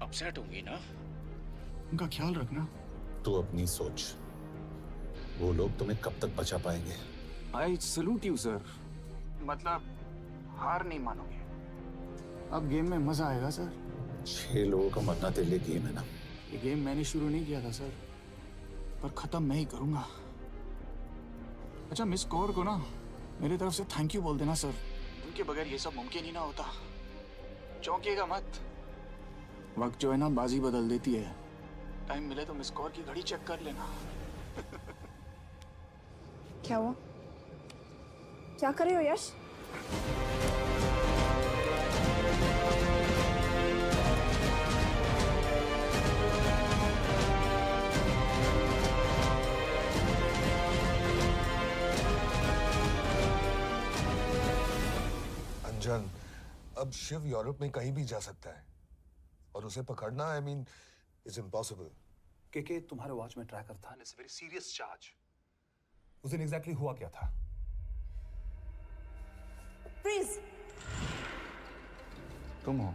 अपसेट होंगी ना? उनका ख्याल रखना। तू अपनी सोच, वो लोग तुम्हें कब तक बचा पाएंगे? I salute you sir. मतलब हार नहीं मानोगे। अब गेम में मजा आएगा सर। 6 लोगों का मरना तेरे लिए गेम है ना? ये गेम मैंने शुरू नहीं किया था सर, पर खत्म मैं ही करूंगा। अच्छा, मिस कौर को ना मेरी तरफ से थैंक यू बोल देना सर। उनके बगैर ये सब मुमकिन ही ना होता। चौंकिएगा मत, वक्त जो है ना बाजी बदल देती है। टाइम मिले तो मिस कौर की घड़ी चेक कर लेना। क्या हुआ? क्या कर रहे हो यश? अंजन, अब शिव यूरोप में कहीं भी जा सकता है और उसे पकड़ना, आई मीन, इज इम्पॉसिबल। के तुम्हारे वॉच में ट्रैकर था, इट्स वेरी सीरियस चार्ज। उस दिन एग्जैक्टली हुआ क्या था? फ्रीज। तुम हो?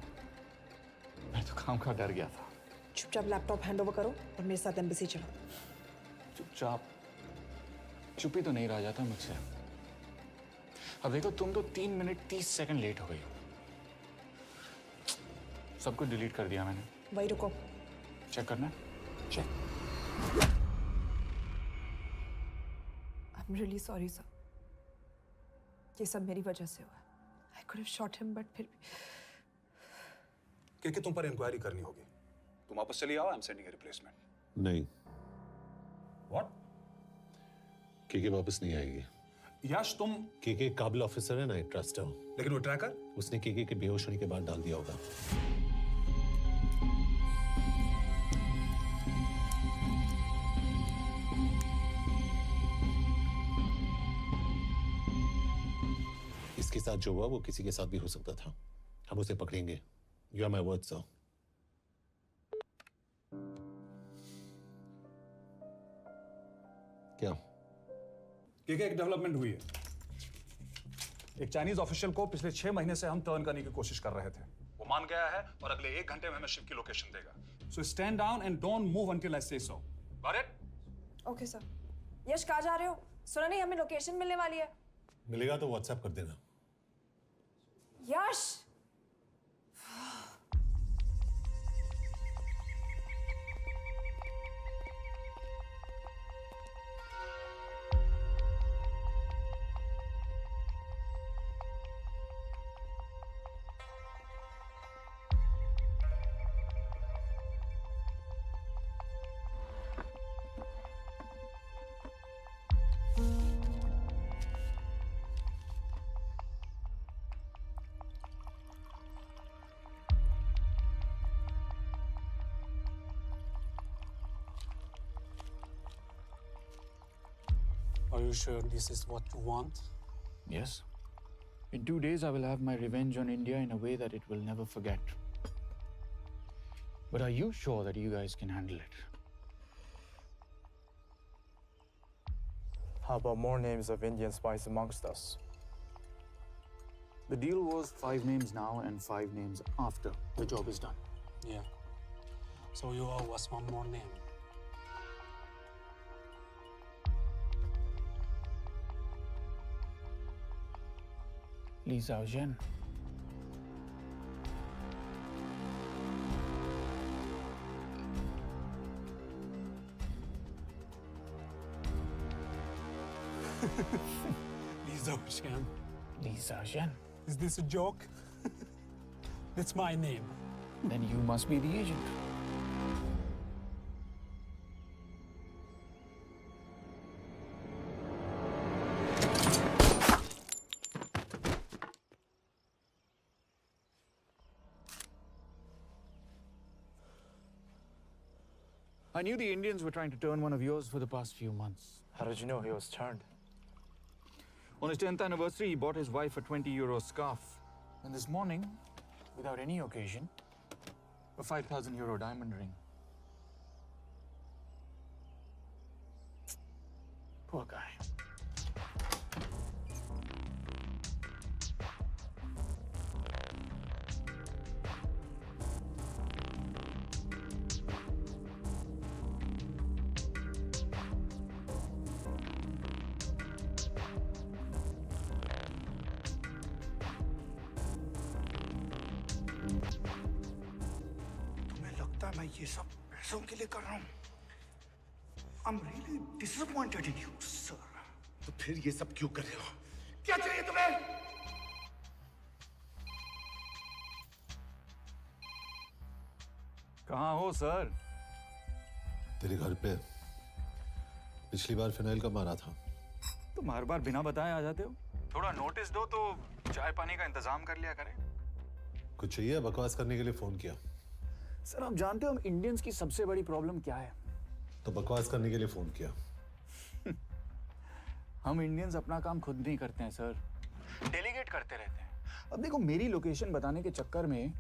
मैं तो काम का डर गया था। चुपचाप लैपटॉप हैंड ओवर करो और मेरे साथ एम्बेसी चलो। चुपचाप? चुप ही तो नहीं रहा जाता मुझसे। अब देखो, तुम तो 3 मिनट 30 सेकंड लेट हो गई हो। सब कुछ डिलीट कर दिया मैंने। वही रुको। चेक करना? Check. I'm really sorry, sir. ये सब मेरी वजह से हुआ। I could have shot him, but फिर भी। कि तुम पर इंक्वायरी करनी होगी। तुम वापस चली आओ, I'm sending a replacement. नहीं। What? केके वापस नहीं आएगी। यश तुम केके काबिल ऑफिसर है ना, ट्रस्ट है। लेकिन वो ट्रैकर? उसने केके के बेहोश होने के बाद डाल दिया होगा। इसके साथ जो हुआ वो किसी के साथ भी हो सकता था। हम उसे पकड़ेंगे। You are my word, sir. क्या? केके एक डेवलपमेंट हुई है। एक चाइनीज ऑफिशियल को पिछले 6 महीने से हम टर्न करने की कोशिश कर रहे थे। वो मान गया है और अगले 1 घंटे में हमें शिप की लोकेशन देगा। So stand down and don't move until I say so. Got it? Okay sir. Yash कहाँ जा रहे हो? सुना नहीं हमें लोकेशन मिलने वाली है। मिलेगा तो व्हाट्सएप कर देना। यश! Are you sure this is what you want? Yes. In 2 days, I will have my revenge on India in a way that it will never forget. But are you sure that you guys can handle it? How about more names of Indian spies amongst us? The deal was 5 names now and 5 names after the job is done. Yeah. So you owe us one more name. Li Xiaozhen. Li Xiaozhen. Li Xiaozhen. Is this a joke? That's my name. Then you must be the agent. I knew the Indians were trying to turn one of yours for the past few months. How did you know he was turned? On his 10th anniversary, he bought his wife a 20-euro scarf. And this morning, without any occasion, a 5,000-euro diamond ring. Poor guy. मैं ये सब पैसों के लिए कर रहा हूँ। I'm really disappointed in you, sir. तो फिर ये सब क्यों कर रहे हो? क्या चाहिए तुम्हें? कहाँ हो सर? तेरे घर पे पिछली बार फिनाइल कब मारा था? तुम हर बार बिना बताए आ जाते हो। थोड़ा नोटिस दो तो चाय पानी का इंतजाम कर लिया करें। कुछ चाहिए? बकवास करने के लिए फोन किया। सर आप जानते हो हम इंडियंस की सबसे बड़ी प्रॉब्लम क्या है? तो बकवास करने के लिए फोन किया। हम इंडियंस अपना काम खुद नहीं करते हैं सर, डेलीगेट करते रहते हैं। अब देखो मेरी लोकेशन बताने के चक्कर में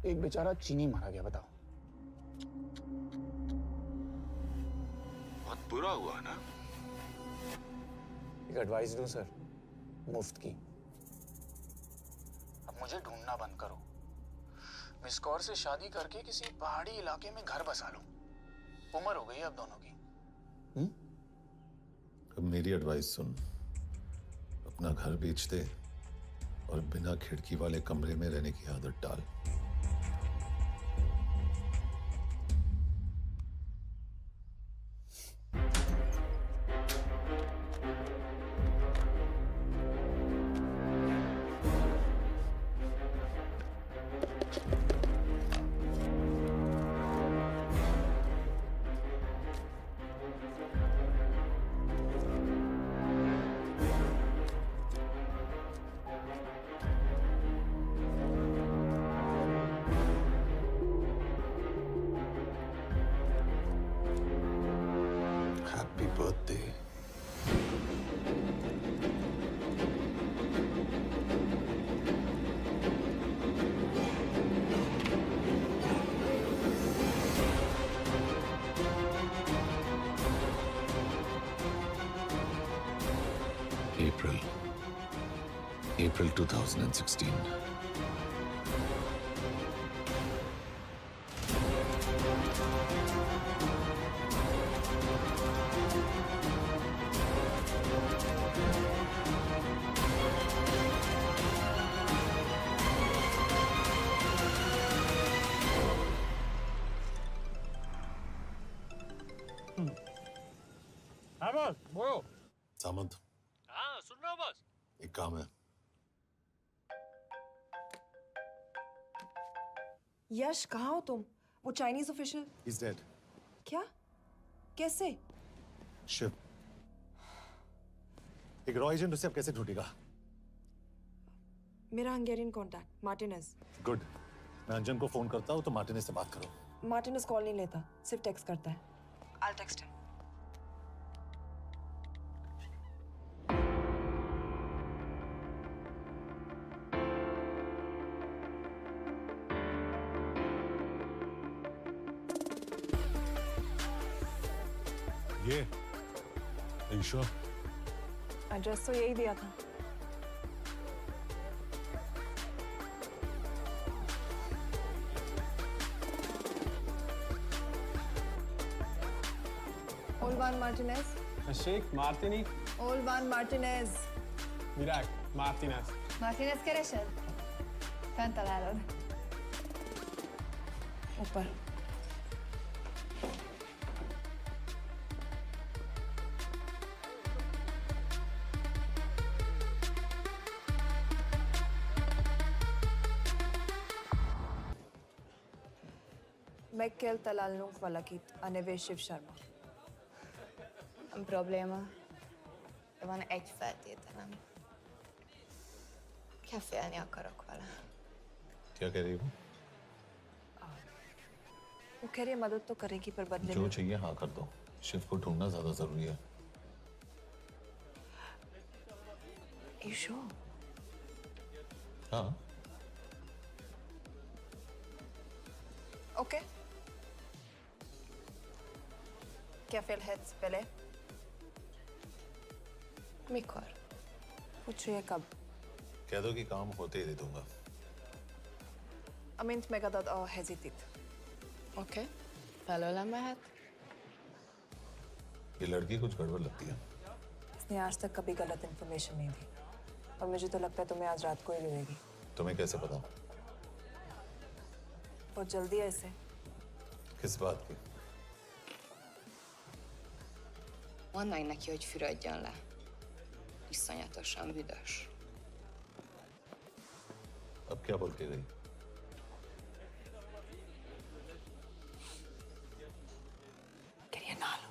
एक बेचारा चीनी मारा गया, बताओ। बहुत बुरा हुआ ना? एक एडवाइस दूं सर, मुफ्त की। अब मुझे ढूंढना बंद करो। मिस कौर से शादी करके किसी पहाड़ी इलाके में घर बसा लो। उम्र हो गई अब दोनों की। अब मेरी एडवाइस सुन, अपना घर बेच दे और बिना खिड़की वाले कमरे में रहने की आदत डाल। April 2016. हाँ बॉस बोलो। सामंत, हाँ सुन रहा हूँ बॉस। एक काम है। यश कहाँ हो तुम? वो चाइनीज ऑफिशियल He's dead. क्या? कैसे? शिव, एक रॉ एजेंट उसे अब कैसे ढूंढेगा? मेरा हंगेरियन कॉन्टैक्ट मार्टिनेज। गुड, मैं अंजन को फोन करता हूँ तो मार्टिनेज से बात करो। मार्टिनेज कॉल नहीं लेता, सिर्फ टेक्स्ट करता है। I'll text him. ये Are you sure? एड्रेस तो यही दिया था। Olvan Martinez. Sheikh Martini. Olvan Martinez. Virág Martinez. Martinez keresed? Fent találod. ऊपर। Megkél találnunk valakit, a neve Shiv Sharma. Nem probléma. De van egy feltételem. Kefélni akarok vele. क्या कह रही हो? वो कह रही है मदद तो करेगी पर बदले जो में। चाहिए हाँ कर दो। शिव को ढूंढना ज्यादा जरूरी है। You sure? हाँ। Okay. क्या félhetsz vele? Mikor? पूछ रही है कब? कह दो कि काम होते ही दे दूंगा। Amint megadod a hezitit. Oké. Felőlem mehet? ये लड़की कुछ गड़बड़ लगती है। इसने आज तक कभी गलत इन्फॉर्मेशन नहीं दी और मुझे तो लगता है तुम्हें आज रात को ही मिलेगी। तुम्हें कैसे पता? बहुत जल्दी है इसे। किस बात की? Mondd meg neki, hogy fürödjön le. Iszonyatosan büdös. अब क्या बोल के गई? करिए ना लो।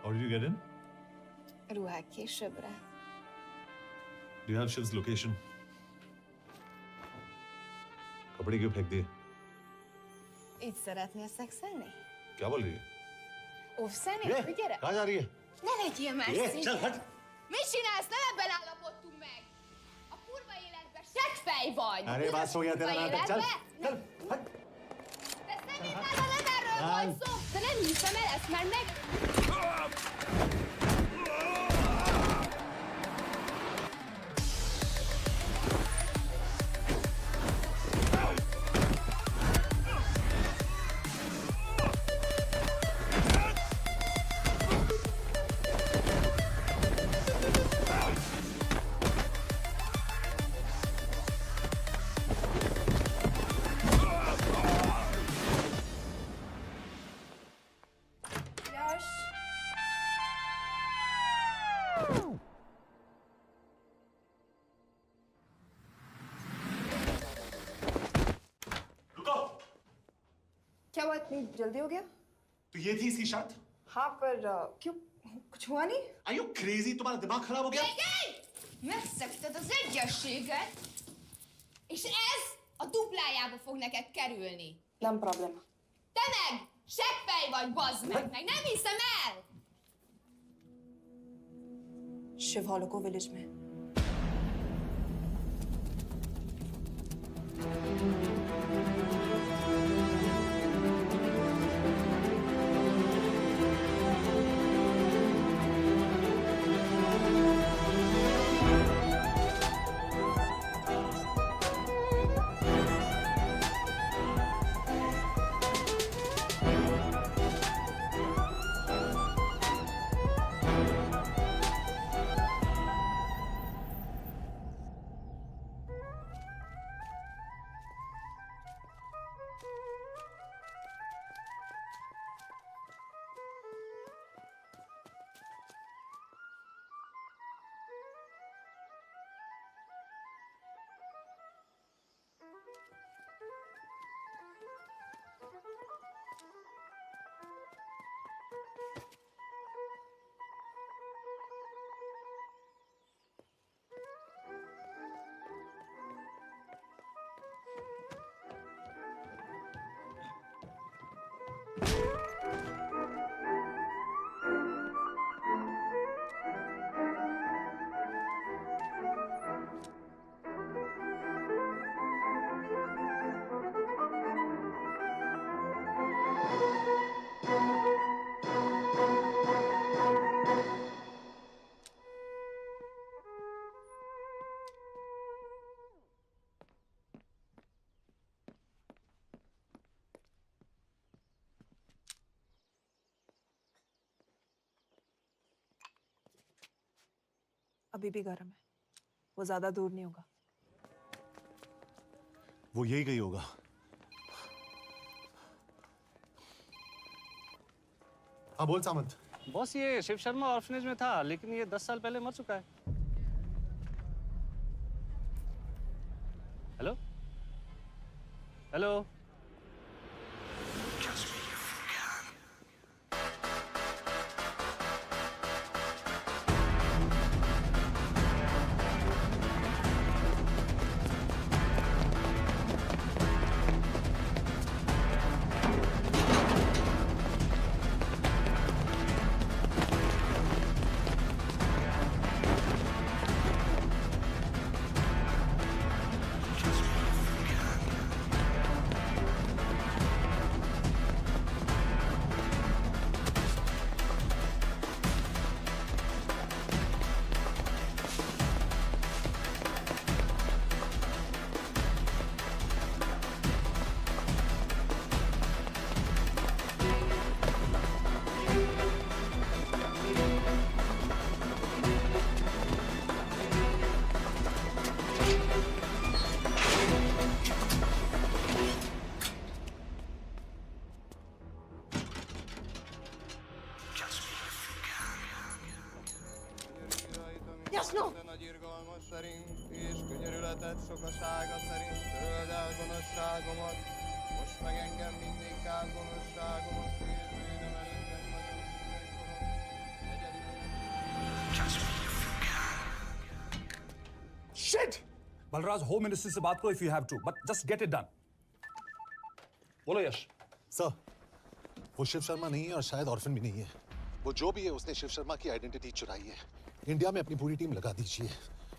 How did you get in? Ruhák későbbre. Do you have Shiv's location? कपड़े क्यों फेंक दिए? Így szeretnél szexelni? क्या बोल रही है? Óvszeni? ये, Gyere! कहाँ जा रही है? Ne legyél már ये, szín! चल हट! Mit csinálsz? Nem ebben állapodtunk meg! A kurva életben seggfej vagy! अरे बात हो गया तेरा नाटक, चल चल हट! De szerintem nem erről volt szó! De nem hiszem el ezt, mert meg... यश इतनी जल्दी हो गया? तो ये थी इसकी शर्त? हाँ, पर क्यों? कुछ हुआ नहीं? Are you crazy? तुम्हारा दिमाग खराब हो गया? Megszegted az egyességet, és ez a duplájába fog neked kerülni. Nem probléma. Te meg seppej vagy, bazd meg nem hiszem el! Shiv Holloko village में। अभी भी गर्म है, वो ज्यादा दूर नहीं होगा। वो यही गई होगा। हाँ बोल सामंत। बॉस ये शिव शर्मा ऑर्फनेज में था, लेकिन ये 10 साल पहले मर चुका है। Hello hello Jasno! Nagy irgalmas szerint és könyörületet sokasága szerint töröld el gonoszságomat, most meg engem mindinkább gonoszságomat, és bűnöm előtted nagyon Shit! Balraj, Home Ministry से बात करो if you have to, but just get it done. बोलो यश। Sir, वो शिव शर्मा नहीं है और शायद orphan भी नहीं है। वो जो भी है उसने शिव शर्मा की आइडेंटिटी चुराई है। इंडिया में अपनी पूरी टीम लगा दीजिए।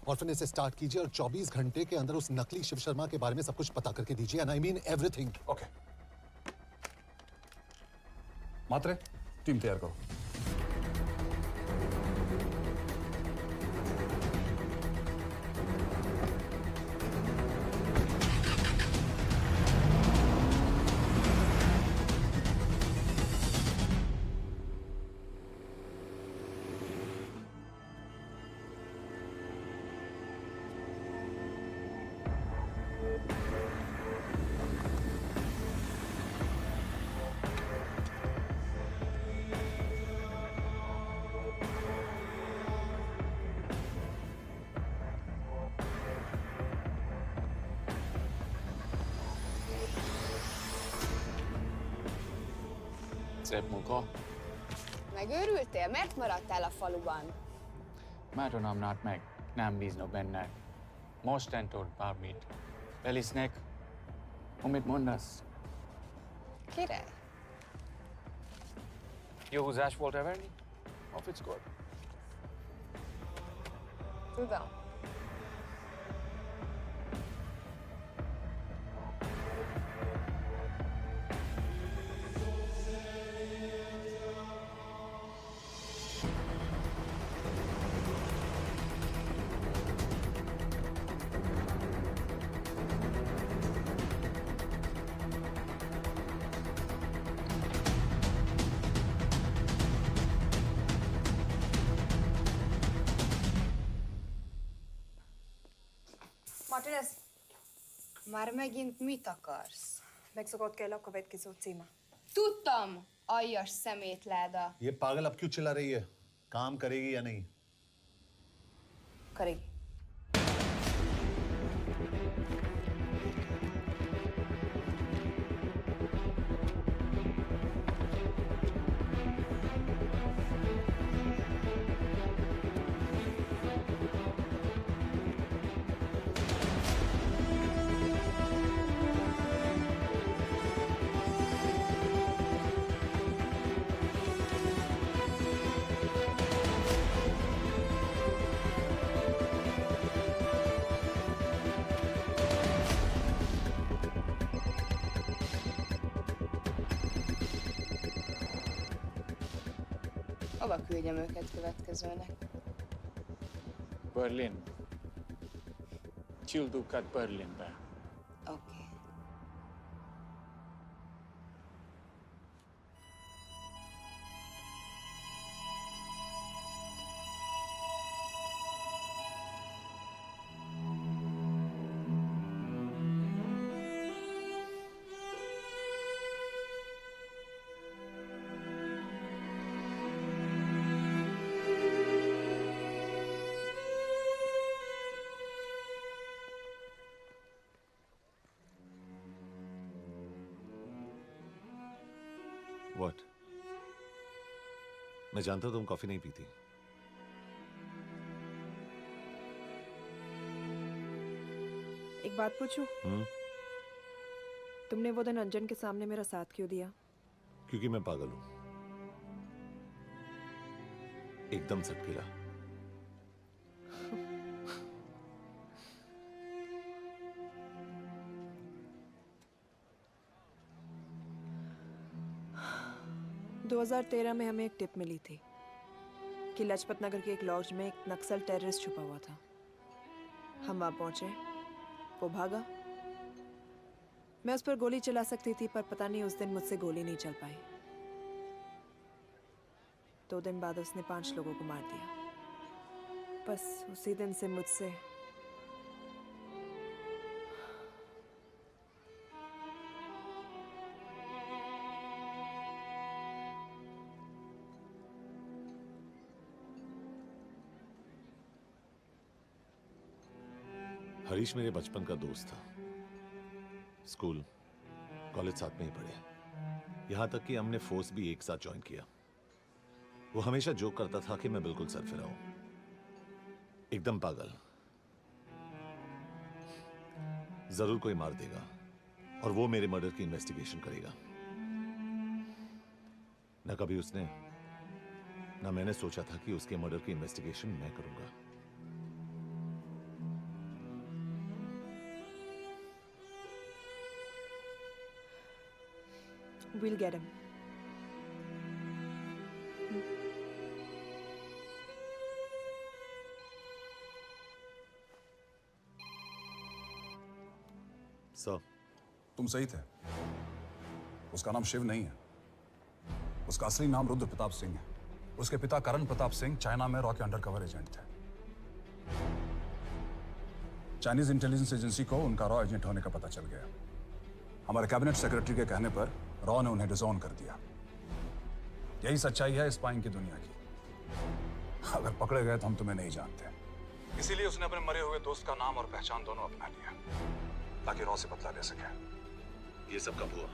ऑर्फन से स्टार्ट कीजिए और 24 घंटे के अंदर उस नकली शिव शर्मा के बारे में सब कुछ पता करके दीजिए। And I mean everything. Okay. Mhatre, team तैयार करो। Szép munka. Megőrültél? Miért maradtál a faluban? Mert nem nárt meg, nem bíznak benned. Mostantól bármit. Belisznek, amit mondasz. Király. Jó húzás volt Everny? Off it's good. Tudom. Martinez, Már megint mit akarsz? megszokott kell a következő címe. Tudtam, aljas szemétláda. ये पागल अब क्यों चिल्ला रही है? काम करेगी या नहीं? करेगी। Hova küldjem őket következőnek? Berlin. Küldőket Berlinbe. Oké. What? मैं जानता हूं तुम कॉफी नहीं पीती। एक बात पूछूं? तुमने वो दिन अंजन के सामने मेरा साथ क्यों दिया? क्योंकि मैं पागल हूं, एकदम सटकीला। – 2013 में हमें एक टिप मिली थी कि लाजपत नगर के एक लॉज में एक नक्सल टेररिस्ट छुपा हुआ था। हम वहां पहुंचे, वो भागा। मैं उस पर गोली चला सकती थी, पर पता नहीं उस दिन मुझसे गोली नहीं चल पाई। 2 दिन बाद उसने 5 लोगों को मार दिया। बस उसी दिन से मुझसे हरीश मेरे बचपन का दोस्त था। स्कूल, कॉलेज साथ में ही पढ़े। यहां तक कि हमने फोर्स भी एक साथ ज्वाइन किया। वो हमेशा जोक करता था कि मैं बिल्कुल सरफिरा हूं, एकदम पागल। जरूर कोई मार देगा और वो मेरे मर्डर की इन्वेस्टिगेशन करेगा। न कभी उसने, न मैंने सोचा था कि उसके मर्डर की इन्वेस्टिगेशन मैं करूंगा। We'll get him. सर, तुम सही थे। उसका नाम शिव नहीं है, उसका असली नाम रुद्र प्रताप सिंह है। उसके पिता करण प्रताप सिंह चाइना में रॉ के अंडरकवर एजेंट थे। चाइनीज इंटेलिजेंस एजेंसी को उनका रॉ एजेंट होने का पता चल गया। हमारे कैबिनेट सेक्रेटरी के कहने पर रॉ ने उन्हें डिसऑन कर दिया। यही सच्चाई है स्पाइंग की दुनिया की। अगर पकड़े गए तो हम तुम्हें नहीं जानते, इसीलिए उसने अपने मरे हुए दोस्त का नाम और पहचान दोनों अपना लिया ताकि रॉ से बदला ले सके। ये सब कब हुआ?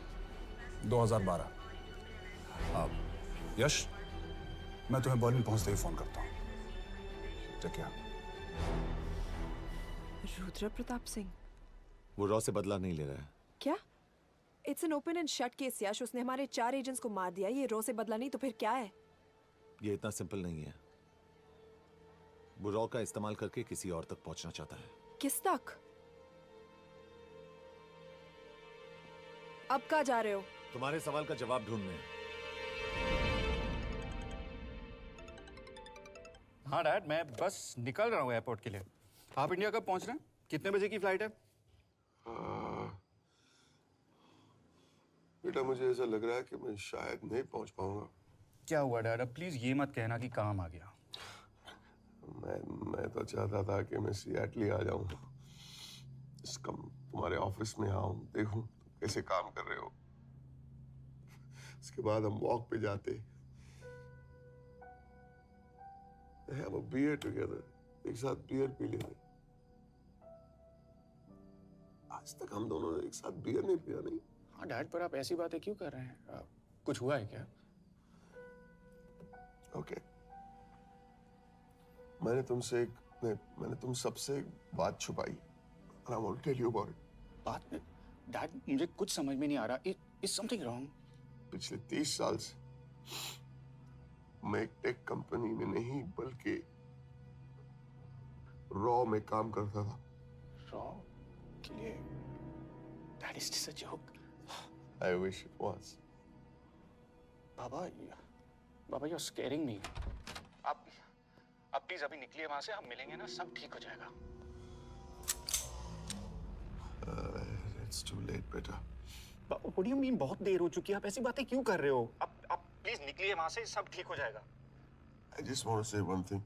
2012। यश, मैं तुम्हें बर्लिन पहुंचते ही फोन करता हूं। ठीक है? रुद्र प्रताप सिंह वो रॉ से बदला नहीं ले रहा है। क्या? It's an open and shut case Yash. उसने हमारे 4 एजेंट्स को मार दिया। ये रॉ से बदला नहीं तो फिर क्या है? ये इतना सिंपल नहीं है। वो रॉ का इस्तेमाल करके किसी और तक पहुंचना चाहता है। किस तक? अब कहाँ जा रहे हो? तुम्हारे सवाल का जवाब ढूंढने। हाँ डैड, मैं बस निकल रहा हूँ एयरपोर्ट के लिए। आप इंडिया कब पहुंच रहे हैं? कितने बजे की फ्लाइट है? बेटा, मुझे ऐसा लग रहा है कि मैं शायद नहीं पहुंच पाऊंगा। क्या हुआ डैड? अब प्लीज ये मत कहना कि काम आ गया। मैं तो चाहता था कि मैं सिएटल ही आ जाऊं, तुम्हारे ऑफिस में आऊं, देखूं तुम कैसे काम कर रहे हो। उसके बाद हम वॉक पे जाते, have a beer together, एक साथ बियर पी लेते। आज तक हम दोनों ने एक साथ बियर नहीं पिया। नहीं? हाँ डैड, पर आप ऐसी बातें क्यों कर रहे हैं? कुछ हुआ है क्या? ओके, मैंने तुम सबसे एक बात छुपाई। I want to tell you about it. बात में डैड, मुझे कुछ समझ में नहीं आ रहा। Is something wrong? पिछले 30 साल से मैं एक टेक कंपनी में नहीं बल्कि रॉ में काम करता था। रॉ के लिए? That is just a joke. I wish it was. Baba you're scaring me. आप प्लीज अभी निकलिए वहां से, हम मिलेंगे ना, सब ठीक हो जाएगा। It's too late, बेटा। What do you mean बहुत देर हो चुकी है? आप ऐसी बातें क्यों कर रहे हो? आप प्लीज निकलिए वहां से, सब ठीक हो जाएगा। I just want to say one thing.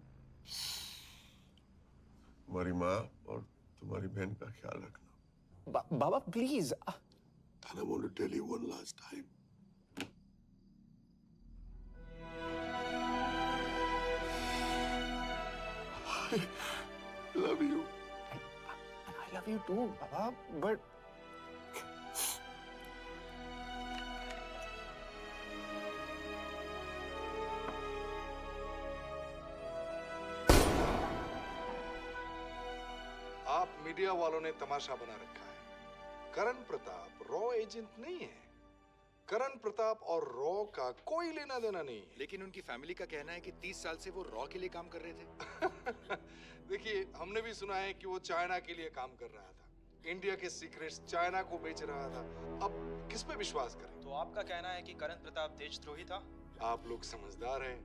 तुम्हारी माँ और तुम्हारी बहन का ख्याल रखना। बाबा please. And I want to tell you one last time. I love you. I love you too, Baba, but आप मीडिया वालों ने तमाशा बना रखा है। करण प्रताप रॉ एजेंट नहीं है। करण प्रताप और रॉ का कोई लेना देना नहीं है। लेकिन उनकी फैमिली का कहना है कि 30 साल से वो रॉ के लिए काम कर रहे थे। देखिए, हमने भी सुना है कि वो चाइना के लिए काम कर रहा था। इंडिया के सीक्रेट्स चाइना को बेच रहा था। अब किस पे विश्वास करें? तो आपका कहना है कि करण प्रताप देशद्रोही था? आप लोग समझदार हैं,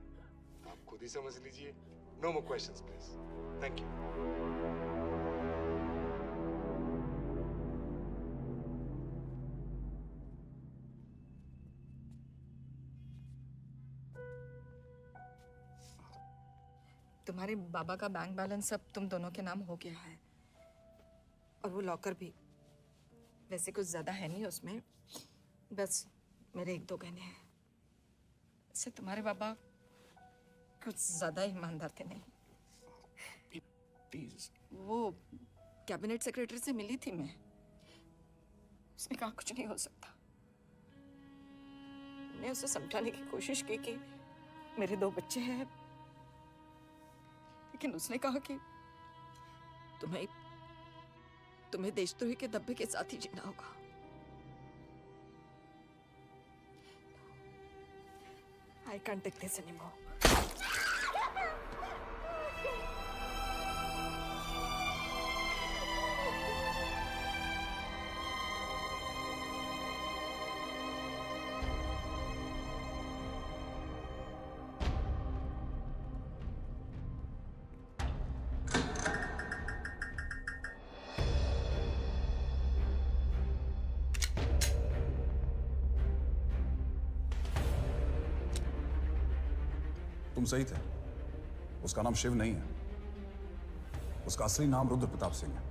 आप खुद ही समझ लीजिए। No more questions please. Thank you. तुम्हारे बाबा का बैंक बैलेंस अब तुम दोनों के नाम हो गया है, और वो लॉकर भी। वैसे कुछ ज्यादा है नहीं उसमें, बस मेरे 1-2 गहने हैं। इससे तुम्हारे बाबा कुछ ज्यादा ईमानदार थे नहीं। प्लीज। वो कैबिनेट सेक्रेटरी से मिली थी मैं, उसने कहा कुछ नहीं हो सकता। मैंने उसे समझाने की कोशिश की कि मेरे 2 बच्चे हैं, लेकिन उसने कहा कि तुम्हें देशद्रोही के दब्बे के साथ ही जीना होगा। I can't take this anymore. तुम सही थे। उसका नाम शिव नहीं है, उसका असली नाम रुद्र प्रताप सिंह है।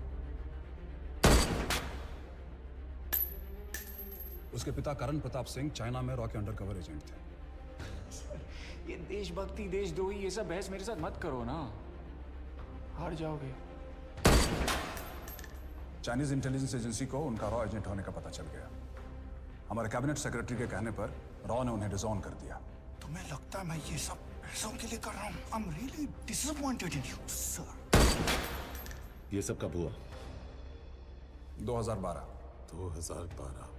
उसके पिता करण प्रताप सिंह चाइना में रॉ के अंडरकवर एजेंट थे। ये देशभक्ति देशद्रोही ये सब बहस मेरे साथ मत करो ना, हार जाओगे। चाइनीज इंटेलिजेंस एजेंसी को उनका रॉ एजेंट होने का पता चल गया। हमारे कैबिनेट सेक्रेटरी के कहने पर रॉ ने उन्हें डिसऑन कर दिया। तुम्हें लगता है मैं ये सब पैसों के लिए कर रहा हूँ? I'm really disappointed in you, sir. ये सब कब हुआ? 2012। 2012।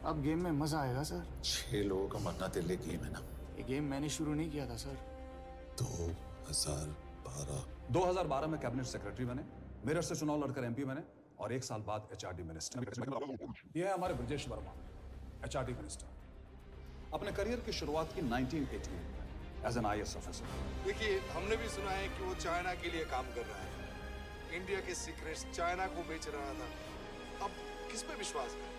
अब गेम में मजा आएगा सर। 6 लोगों का मरना दिल्ली गेम है ना। ये गेम मैंने शुरू नहीं किया था सर। 2012। 2012 में कैबिनेट सेक्रेटरी बने, मेरठ से चुनाव लड़कर एमपी बने और 1 साल बाद एचआरडी मिनिस्टर। ये है हमारे ब्रजेश वर्मा, एचआरडी मिनिस्टर। अपने करियर की शुरुआत की 1988 में एज एन IAS ऑफिसर। देखिए, हमने भी सुना है कि वो चाइना के लिए काम कर रहा है, इंडिया के सीक्रेट्स चाइना को बेच रहा था। अब किस पे विश्वास करें?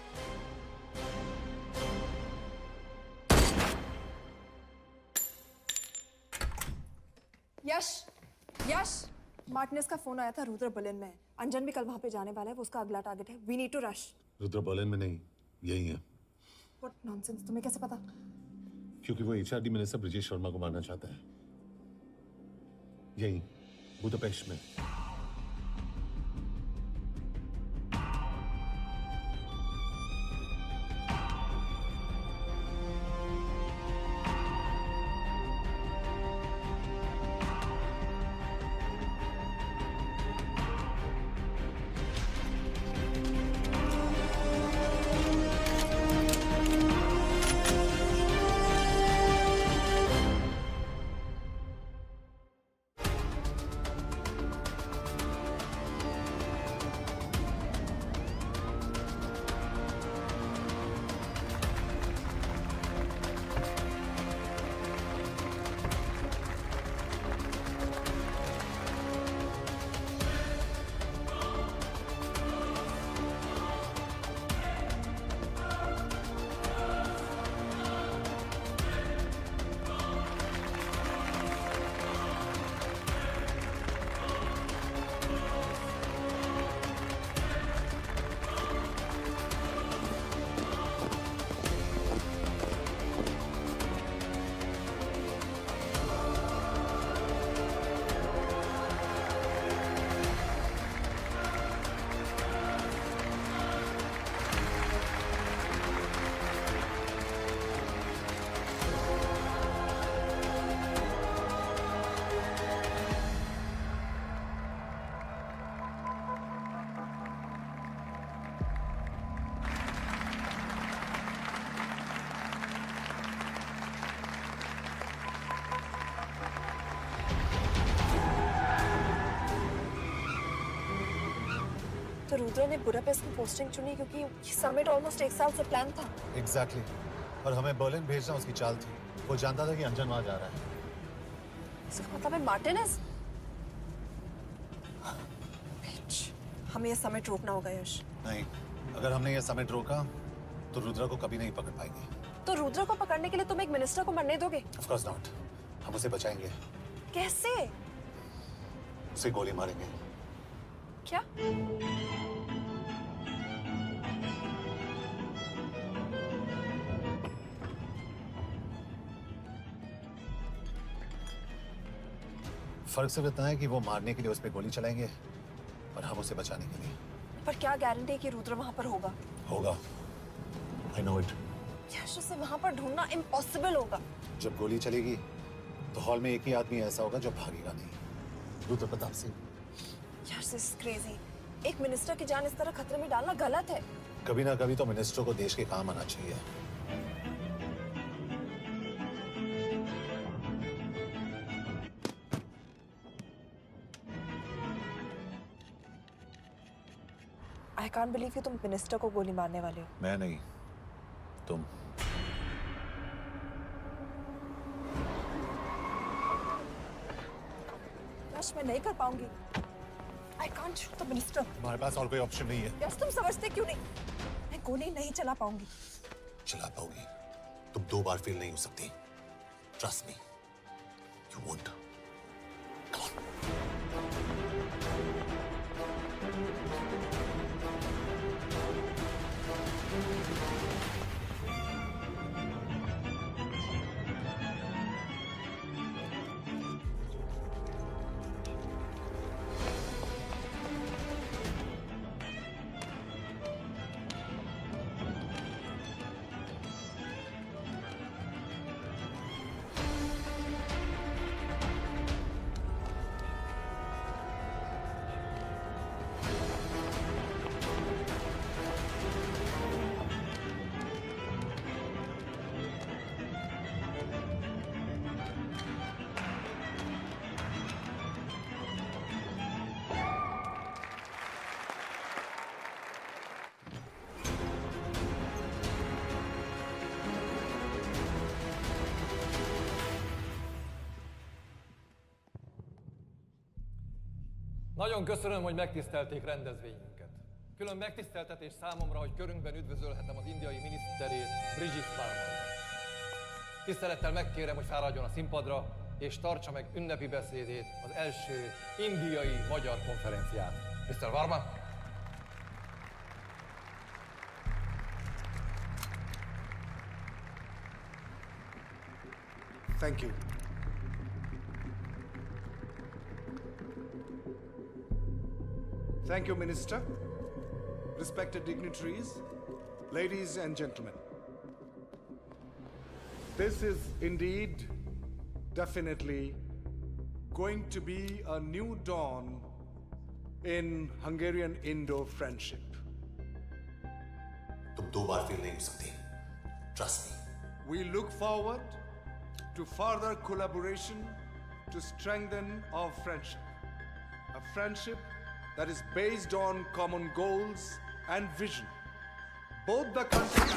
यश, यश, मार्टिनेस का फोन आया था, रुद्र बर्लिन में है। अंजन भी कल वहां पे जाने वाला है, वो उसका अगला टारगेट है। We need to rush. Rudra Berlin में नहीं, यही है। व्हाट नॉनसेंस, तुम्हें कैसे पता? क्योंकि वो एचआरडी मिनिस्टर ब्रजेश वर्मा को मारना चाहता है, यही बुदापेस्ट में। तो रुद्र ने बुडापेस्ट की पोस्टिंग चुनी क्योंकि ये समिट ऑलमोस्ट 1 साल से प्लान था। एग्जैक्टली। और हमें बर्लिन भेजना उसकी चाल थी। वो जानता था कि अंजन वहां जा रहा है। इसका मतलब है मार्टिनेस। हमें ये समिट रोकना होगा यश। नहीं, अगर हमने ये समिट रोका तो रुद्र को कभी नहीं पकड़ पाएंगे। तो रुद्र को पकड़ने के लिए तुम एक मिनिस्टर को मरने दोगे? Of course not. हम उसे बचाएंगे। कैसे? उसे गोली मारेंगे। क्या? फर्क सिर्फ इतना है कि वो मारने के लिए उस पर गोली चलाएंगे और हम उसे बचाने के लिए। पर क्या गारंटी है कि रुद्र वहां पर होगा? होगा। I know it। यश, उसे वहां पर ढूंढना इम्पॉसिबल होगा। जब गोली चलेगी तो हॉल में एक ही आदमी ऐसा होगा जो भागेगा नहीं। रुद्र प्रताप सिंह। यार, दिस इज क्रेजी। एक मिनिस्टर की जान इस तरह खतरे में डालना गलत है। कभी ना कभी तो मिनिस्टर को देश के काम आना चाहिए। आई कांट बिलीव कि तुम मिनिस्टर को गोली मारने वाले हो। मैं नहीं, तुम। यश, मैं नहीं कर पाऊंगी। I can't shoot the minister. हमारे पास और कोई ऑप्शन नहीं है। यश, तुम समझते क्यों नहीं? मैं गोली नहीं चला पाऊंगी। चला पाओगी। तुम 2 बार फेल नहीं हो सकती। Trust me, you won't. Nagyon köszönöm, hogy megtisztelték rendezvényünket. Külön megtiszteltetés számomra, hogy körünkben üdvözölhetem az indiai miniszterét, Brigitte Parmant. Tisztelettel megkérem, hogy fáradjon a színpadra, és tartsa meg ünnepi beszédét az első indiai-magyar konferencián. Mr. Varma! Thank you. Thank you, Minister. Respected dignitaries, ladies and gentlemen. This is indeed, definitely, going to be a new dawn in Hungarian-Indo friendship. तुम दो बार fail नहीं हो सकती. Trust me. We look forward to further collaboration to strengthen our friendship. A friendship that is based on common goals and vision. Both the countries...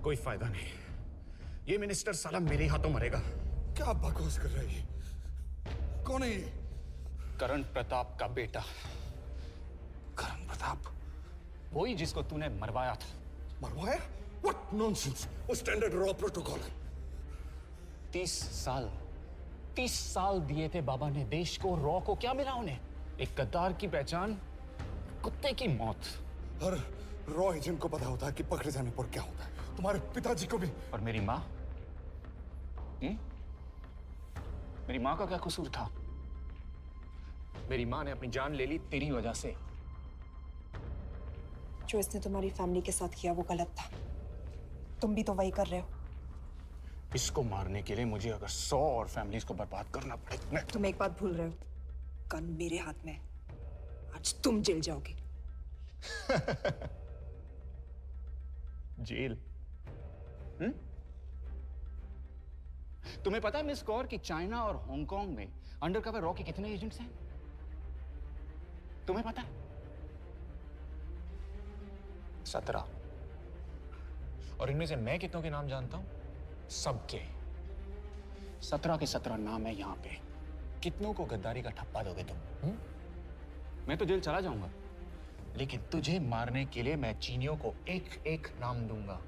कोई फायदा नहीं। ये minister साला मेरे हाथों मरेगा। क्या बकवास कर रहा है ये? कौन है ये? करण प्रताप का बेटा। करण प्रताप? वही जिसको तूने मरवाया था। मरवाया? What nonsense! वो स्टैंडर्ड रॉ प्रोटोकॉल है। 30 साल दिए थे बाबा ने देश को। रॉ को क्या मिला उन्हें? एक गद्दार की पहचान, कुत्ते की मौत। हर रॉ एजेंट को पता होता है कि पकड़े जाने पर क्या होता है। तुम्हारे पिताजी को भी। और मेरी माँ? मेरी माँ का क्या कसूर था? मेरी माँ ने अपनी जान ले ली तेरी वजह से। जो इसने तुम्हारी फैमिली के साथ किया वो गलत था। तुम भी तो वही कर रहे हो। इसको मारने के लिए मुझे अगर 100 और फैमिलीज को बर्बाद करना पड़े। तुम एक बात भूल रहे हो, गन मेरे हाथ में है। आज तुम जेल जाओगे। जेल? तुम्हें पता है मिस कौर कि चाइना और हांगकांग में अंडरकवर रॉ के कितने एजेंट्स हैं? तुम्हें पता है? 17। और इनमें से मैं कितनों के नाम जानता हूं? सबके। 17 के 17 नाम है यहां पे। कितनों को गद्दारी का ठप्पा दोगे तुम? मैं तो जेल चला जाऊंगा, लेकिन तुझे मारने के लिए मैं चीनियों को एक एक नाम दूंगा।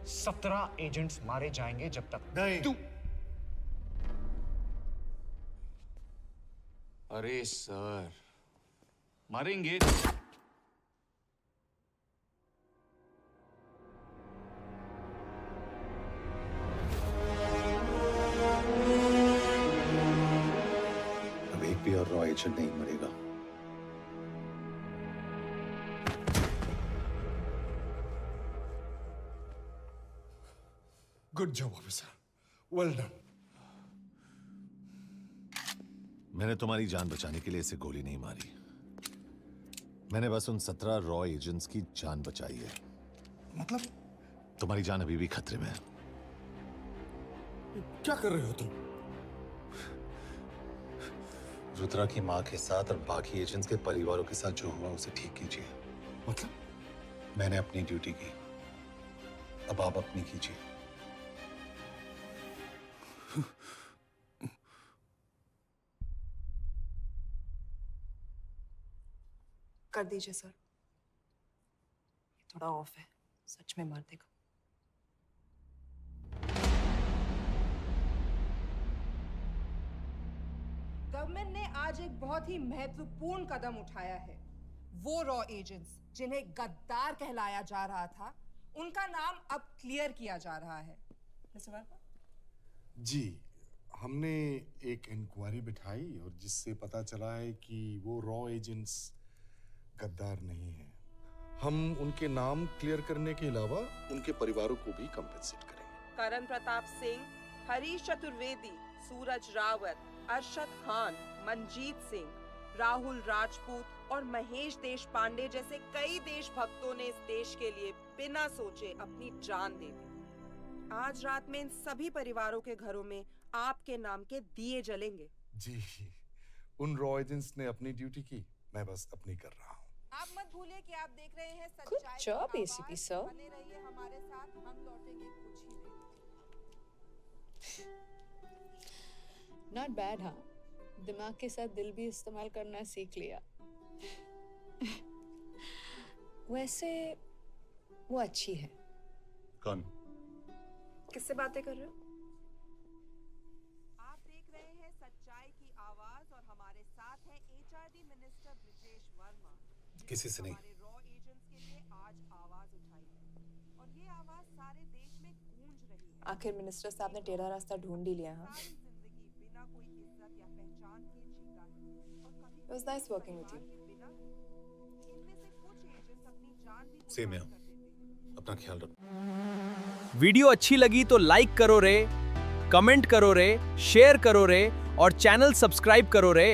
17 एजेंट्स मारे जाएंगे जब तक नहीं। तू। अरे सर, मारेंगे। अब एक भी और रॉ एजेंट नहीं मरेगा। Good job officer, well done. मैंने तुम्हारी जान बचाने के लिए इसे गोली नहीं मारी। मैंने बस उन 17 रॉ एजेंट्स की जान बचाई है। मतलब? तुम्हारी जान अभी भी खतरे में है। क्या कर रहे हो तुम? रुद्रा की मां के साथ और बाकी एजेंट्स के परिवारों के साथ जो हुआ उसे ठीक कीजिए। मतलब? मैंने अपनी ड्यूटी की, अब आप अपनी कीजिए। कर दीजिए सर। थोड़ा ऑफ है, सच में मार देगा। गवर्नमेंट ने आज एक बहुत ही महत्वपूर्ण कदम उठाया है। वो रॉ एजेंट्स जिन्हें गद्दार कहलाया जा रहा था, उनका नाम अब क्लियर किया जा रहा है। मिस्टर वर्मा? जी, हमने एक इंक्वायरी बिठाई और जिससे पता चला है कि वो रॉ एजेंट्स गद्दार नहीं है। हम उनके नाम क्लियर करने के अलावा उनके परिवारों को भी कंपेंसेट करेंगे। करण प्रताप सिंह, हरीश चतुर्वेदी, सूरज रावत, अरशद खान, मनजीत सिंह, राहुल राजपूत और महेश देश पांडे जैसे कई देशभक्तों ने इस देश के लिए बिना सोचे अपनी जान दे दी। आज रात में इन सभी परिवारों के घरों में आपके नाम के दिए जलेंगे। जी, उन रॉ एजेंट्स ने अपनी ड्यूटी की, मैं बस अपनी कर रहा हूँ। आप मत भूलिए कि आप देख रहे हैं Good सच्चाई job, की ACP आवाज। sir. बने रहिए हमारे साथ, हम लौटेंगे कुछ ही देर में। Not bad. हाँ, दिमाग के साथ दिल भी इस्तेमाल करना सीख लिया। वैसे वो अच्छी है। कौन? किससे बातें कर रहे हो? आप देख रहे हैं सच्चाई की आवाज और हमारे साथ है एचआरडी मिनिस्टर ब्रिजेश वर्मा। किसी से नहीं। हमारे रॉ एजेंट्स के लिए आज आवाज उठाई है और ये आवाज सारे देश में गूंज रही है। आखिर मिनिस्टर साहब ने टेढ़ा रास्ता ढूंढ ही लिया। हाँ, जिंदगी बिना कोई इज्जत या पहचान के जीता है और कभी It was nice working with you. इनमें से कुछ एजेंट्स अपनी जान भी सेम है। अपना ख्याल रखो। वीडियो अच्छी लगी तो लाइक करो रे, कमेंट करो रे, शेयर करो रे और चैनल सब्सक्राइब करो रे।